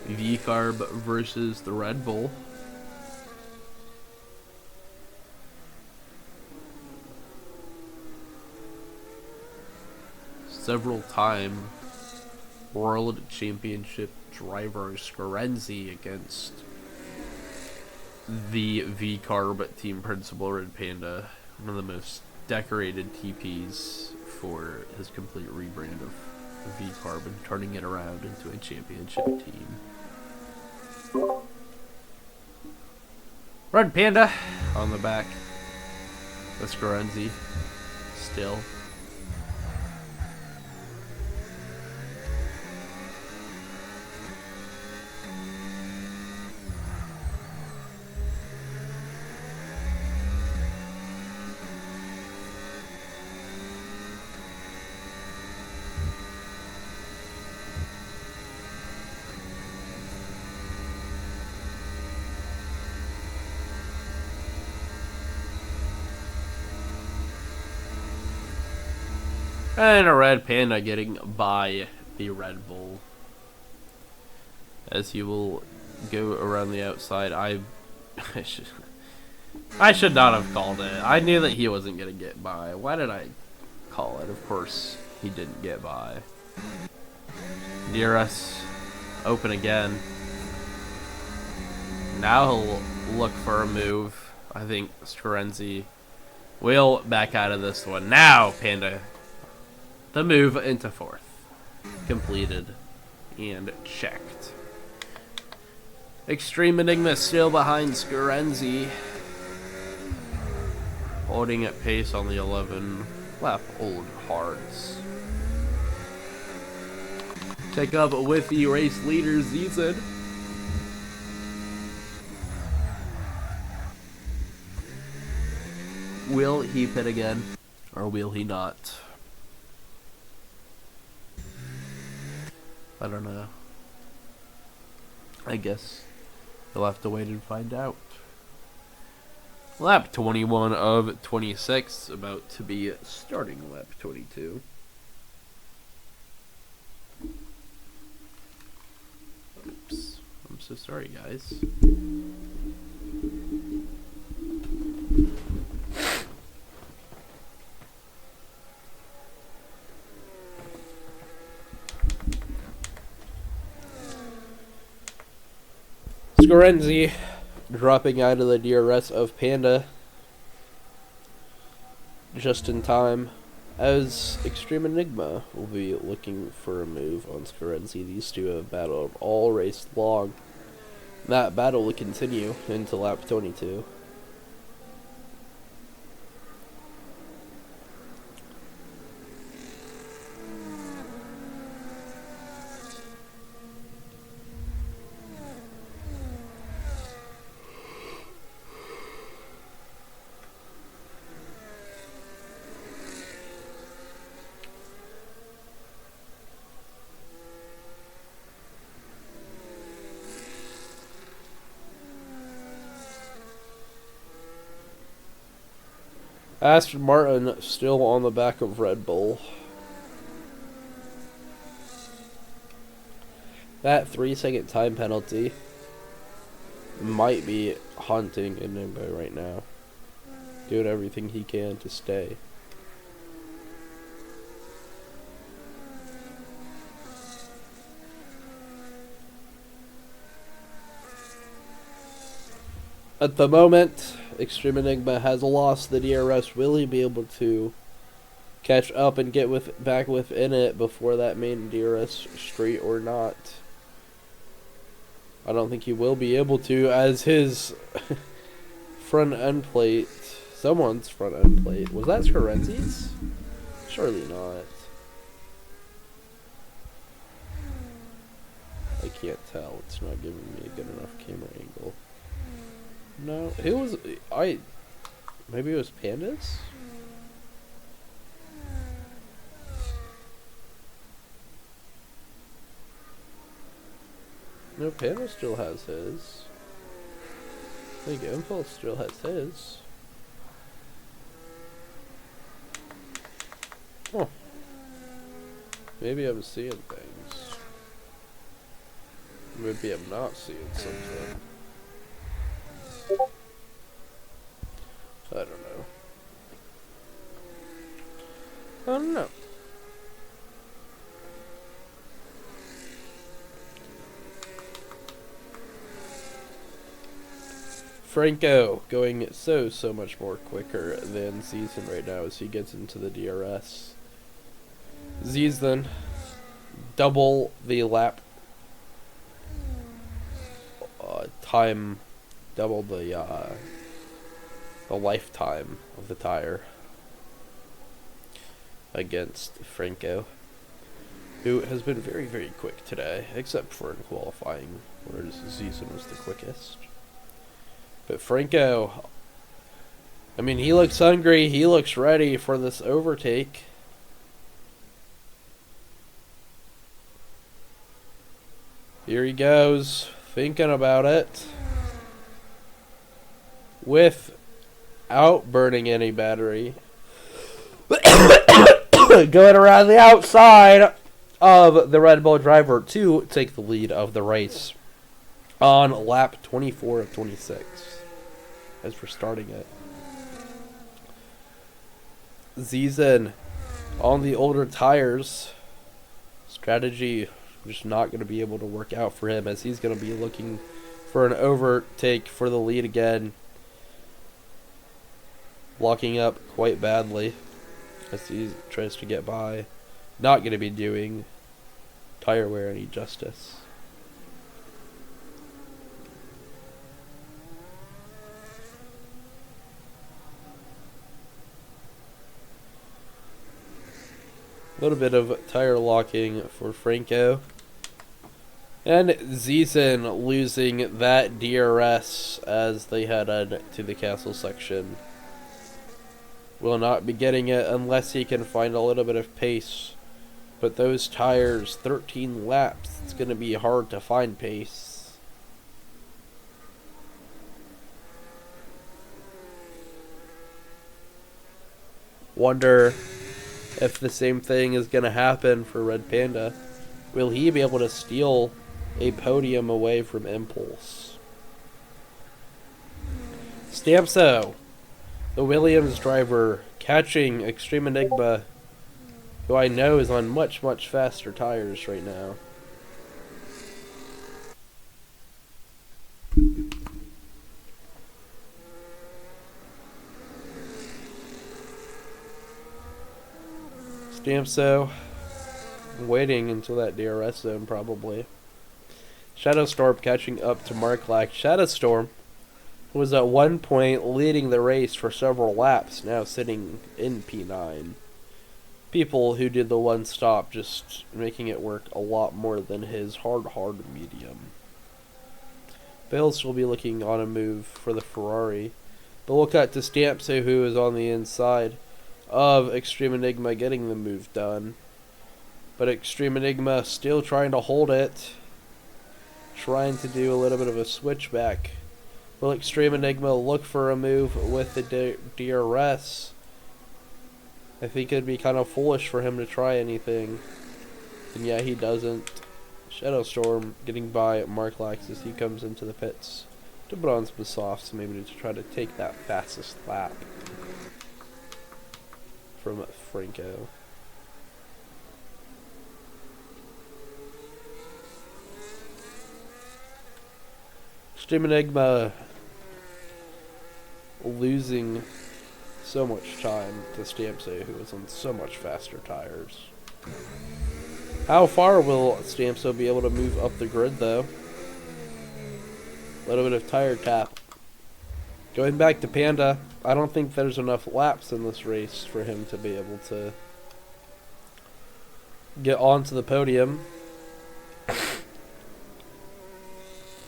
V-Carb versus the Red Bull. Several-time World Championship driver Scorenzi against the V-Carb team principal Red Panda, one of the most decorated TPs for his complete rebrand of V-Carb and turning it around into a championship team. Red Panda on the back. That's Scorenzi still. And a Red Panda getting by the Red Bull. As he will go around the outside. I should not have called it. I knew that he wasn't going to get by. Why did I call it? Of course, he didn't get by. DRS open again. Now he'll look for a move. I think Scorenzi will back out of this one. Now, Panda. The move into fourth. Completed and checked. Extreme Enigma still behind Scorenzi. Holding at pace on the 11 lap old hards. Take up with the race leader Zizid. Will he pit again? Or will he not? I don't know. I guess you'll have to wait and find out. Lap 21 of 26, about to be starting lap 22. Oops. I'm so sorry, guys. Scorenzi dropping out of the DRS of Panda just in time, as Extreme Enigma will be looking for a move on Scorenzi. These two have battled all race long. That battle will continue into lap 22. Aston Martin still on the back of Red Bull. That 3-second time penalty might be haunting Enigma right now. Doing everything he can to stay. At the moment, Extreme Enigma has lost the DRS. Will he be able to catch up and get back within it before that main DRS straight or not? I don't think he will be able to, as his front end plate, someone's front end plate, was that Scarenzi's? Surely not. I can't tell. It's not giving me a good enough camera angle. No, it was maybe it was Pandas? No, Panda still has his. I think Impulse still has his. Oh. Maybe I'm seeing things. Maybe I'm not seeing something. I don't know. I don't know. Franco going so much more quicker than Season right now as he gets into the DRS. Season double the lap time, double the lifetime of the tire against Franco, who has been very quick today, except for in qualifying, whereas Season was the quickest. But Franco, I mean, he looks hungry, he looks ready for this overtake. Here he goes, thinking about it, without burning any battery. Going around the outside of the Red Bull driver to take the lead of the race on lap 24 of 26 as we're starting it. Zizen on the older tires. Strategy just not going to be able to work out for him as he's going to be looking for an overtake for the lead again. Locking up quite badly as he tries to get by. Not going to be doing tire wear any justice. A little bit of tire locking for Franco. And Zizen losing that DRS as they head to the castle section. Will not be getting it unless he can find a little bit of pace. But those tires, 13 laps, it's going to be hard to find pace. Wonder if the same thing is going to happen for Red Panda. Will he be able to steal a podium away from Impulse? Stampso, the Williams driver, catching Extreme Enigma, who I know is on much faster tires right now. Stampso waiting until that DRS zone probably. Shadowstorm catching up to Marklack. Shadowstorm was at one point leading the race for several laps, now sitting in P9. People who did the one stop just making it work a lot more than his hard medium. Bales will be looking on a move for the Ferrari. But we'll cut to Stampso, who is on the inside of Extreme Enigma getting the move done. But Extreme Enigma still trying to hold it. Trying to do a little bit of a switchback. Will Extreme Enigma look for a move with the DRS? I think it'd be kind of foolish for him to try anything. And yeah, he doesn't. Shadowstorm getting by Marklax as he comes into the pits to put on some softs, maybe to try to take that fastest lap from Franco. Extreme Enigma losing so much time to Stampso, who was on so much faster tires. How far will Stampso be able to move up the grid, though? A little bit of tire tap. Going back to Panda, I don't think there's enough laps in this race for him to be able to get onto the podium.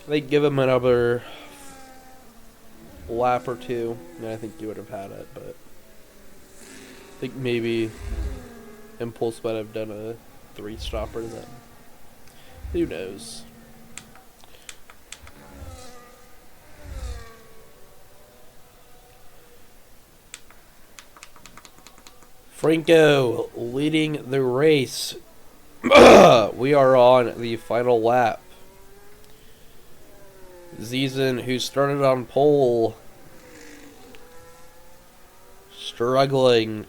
They give him another lap or two, and I think he would have had it, but I think maybe Impulse might have done a 3-stopper then. Who knows? Franco leading the race. We are on the final lap. Zizan, who started on pole, struggling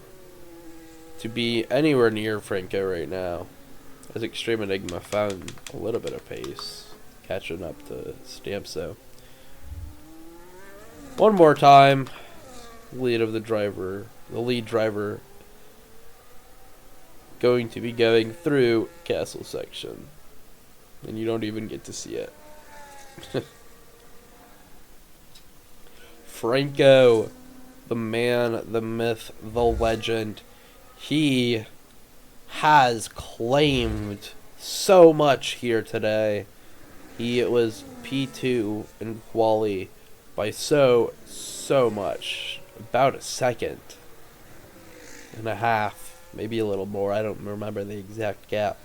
to be anywhere near Franco right now, as Extreme Enigma found a little bit of pace, catching up to Stampso. One more time, the lead driver going to be going through castle section, and you don't even get to see it. Franco, the man, the myth, the legend, he has claimed so much here today. He was P2 in quali by so much, about a second and a half, maybe a little more. I don't remember the exact gap.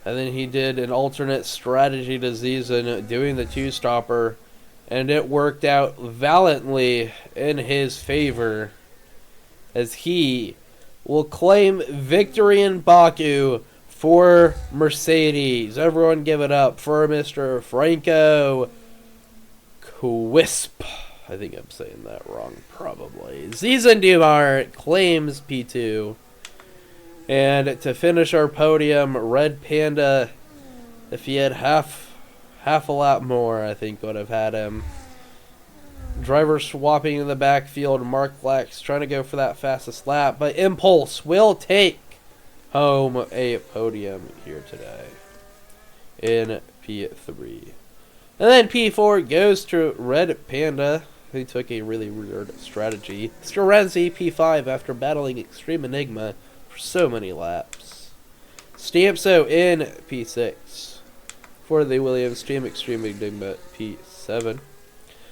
And then he did an alternate strategy to Zizan, doing the 2-stopper, and it worked out valiantly in his favor, as he will claim victory in Baku for Mercedes. Everyone give it up for Mr. Franco Quisp. I think I'm saying that wrong, probably. Zizan Dumart claims P2. And to finish our podium, Red Panda, if he had half a lap more, I think would have had him. Driver swapping in the backfield, Mark Lax trying to go for that fastest lap, but Impulse will take home a podium here today in P3. And then P4 goes to Red Panda, who took a really weird strategy. Scorenzi P5 after battling Extreme Enigma for so many laps. Stampso in P6 for the Williams team. Extreme Enigma P7.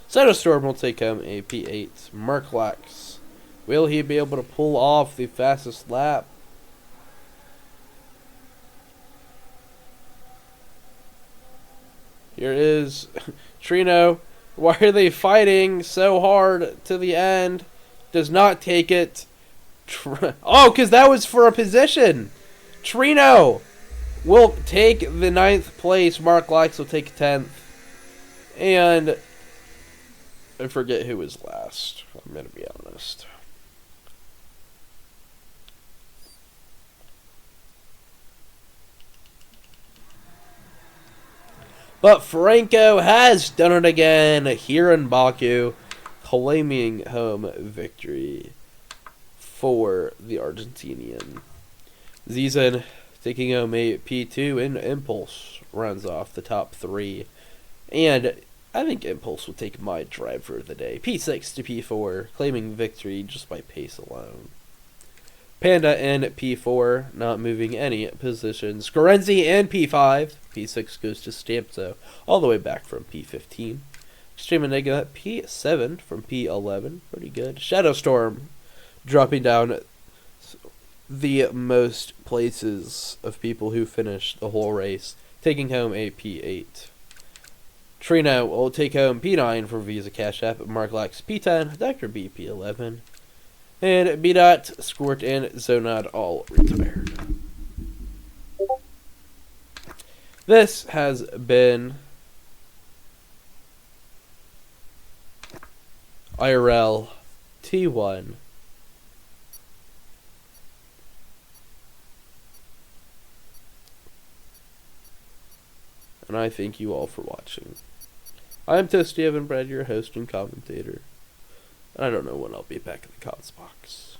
Storm will take home a P8. Merklax, will he be able to pull off the fastest lap? Here is Trino. Why are they fighting so hard to the end? Does not take it. Oh, because that was for a position. Trino will take the 9th place. Mark Lax will take 10th. And I forget who was last. I'm going to be honest. But Franco has done it again here in Baku, claiming home victory for the Argentinian. Zizan taking home a P2, and Impulse runs off the top 3. And I think Impulse will take my driver of the day. P6 to P4, claiming victory just by pace alone. Panda in P4, not moving any positions. Scorenzi in P5. P6 goes to Stampso, all the way back from P15. Extreme Enigma P7 from P11, pretty good. Shadowstorm dropping down the most places of people who finished the whole race, taking home a P8. Trino will take home P9 for Visa Cash App. Mark Lax P10. Dr. B P11. And B-Dot, Squirt, and Zonod all retired. This has been IRL T1. And I thank you all for watching. I'm Toasty Evan Brad, your host and commentator. I don't know when I'll be back in the comments box.